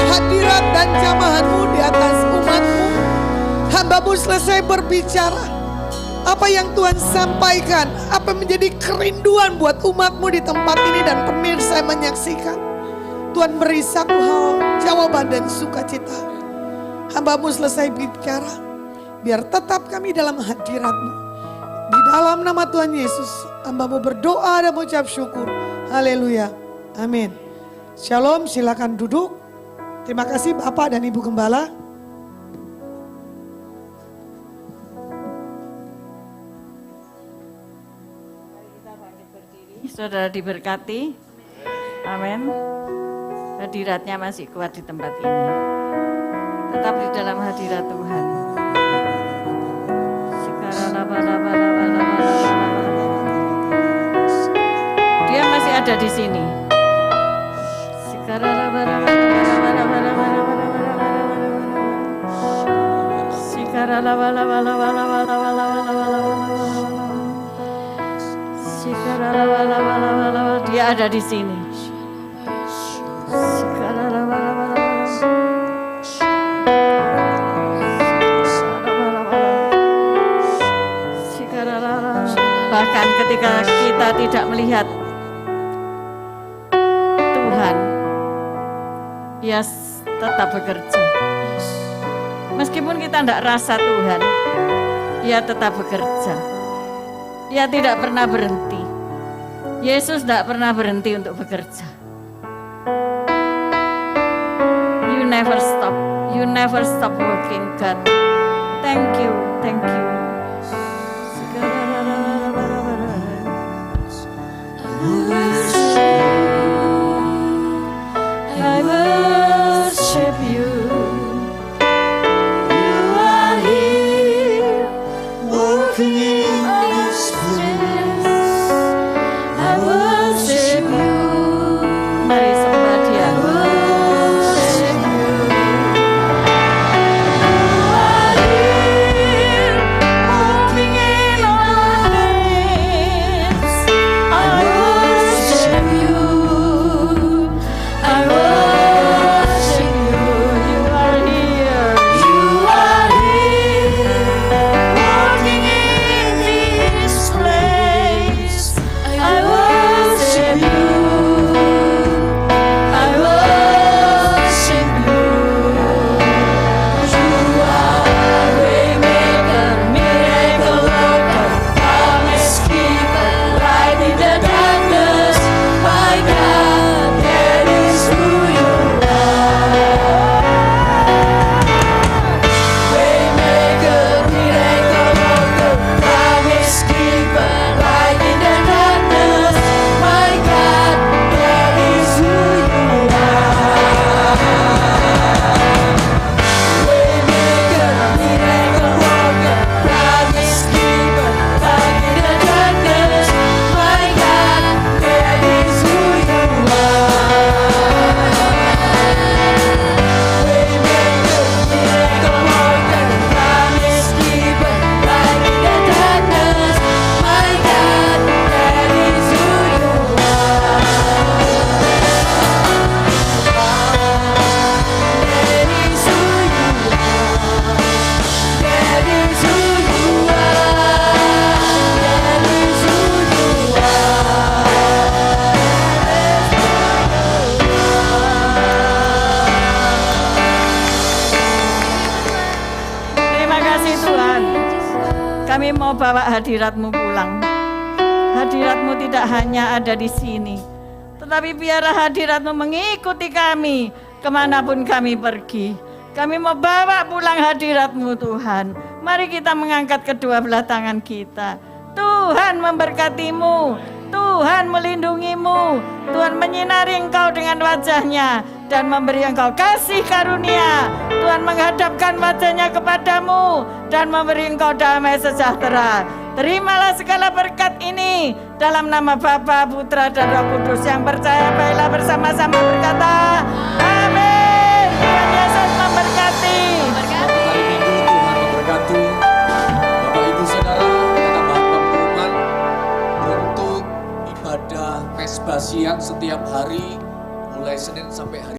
hadirat dan jamahan-Mu di atas umat-Mu. Hamba-Mu selesai berbicara. Apa yang Tuhan sampaikan, apa menjadi kerinduan buat umat-Mu di tempat ini dan pemirsa yang menyaksikan. Tuhan beri satu hal, jawaban dan sukacita. Hamba-Mu selesai bicara, biar tetap kami dalam hadirat-Mu. Di dalam nama Tuhan Yesus, hamba-Mu berdoa dan mengucap syukur. Haleluya. Amin. Shalom, silakan duduk. Terima kasih Bapak dan Ibu Gembala. Saudara diberkati. Amin. Hadiratnya masih kuat di tempat ini. Tetap di dalam hadirat Tuhan. Dia masih ada di sini. Dia ada di sini. Bahkan ketika kita tidak melihat Tuhan, Ia tetap bekerja. Meskipun kita tidak rasa Tuhan, Ia tetap bekerja. Ia tidak pernah berhenti. Yesus tidak pernah berhenti untuk bekerja. You never stop working, God. Thank you. I worship you. You are here, working in this place. I worship you. Mari sembah Dia. I worship you. You are here, working in our midst. I worship you. I worship you. You are here. You are here, working in this place. I worship you. I worship you. You are waymaker, miracle worker, promise keeper, light in the darkness. My God, that is who you are. Waymaker, miracle worker, promise keeper, light in the darkness. My God, that is who you are. Waymaker, miracle worker, promise keeper, light in the darkness. My God, that is who you are. Waymaker, miracle worker, promise keeper, light in the darkness. My God, that is who you are. That is who you are. That is who you are. That is who you are. Terima kasih Tuhan. Kami mau bawa hadirat-Mu pulang. Hadirat-Mu tidak hanya ada di sini, tetapi biarlah hadirat-Mu mengikuti kami kemanapun kami pergi. Kami mau bawa pulang hadirat-Mu Tuhan. Mari kita mengangkat kedua belah tangan kita. Tuhan memberkati-Mu, Tuhan melindungi-Mu, Tuhan menyinari engkau dengan wajah-Nya dan memberi engkau kasih karunia. Tuhan menghadapkan wajah-Nya kepadamu dan memberi engkau damai sejahtera. Terimalah segala berkat ini dalam nama Bapa, Putra, dan Roh Kudus. Yang percaya baiklah bersama-sama berkata, amin. Tuhan Yesus memberkati. Hari Minggu Tuhan memberkati Bapak Ibu Saudara dan tambahan pengumuman untuk ibadah mesbah siang setiap hari mulai Senin sampai hari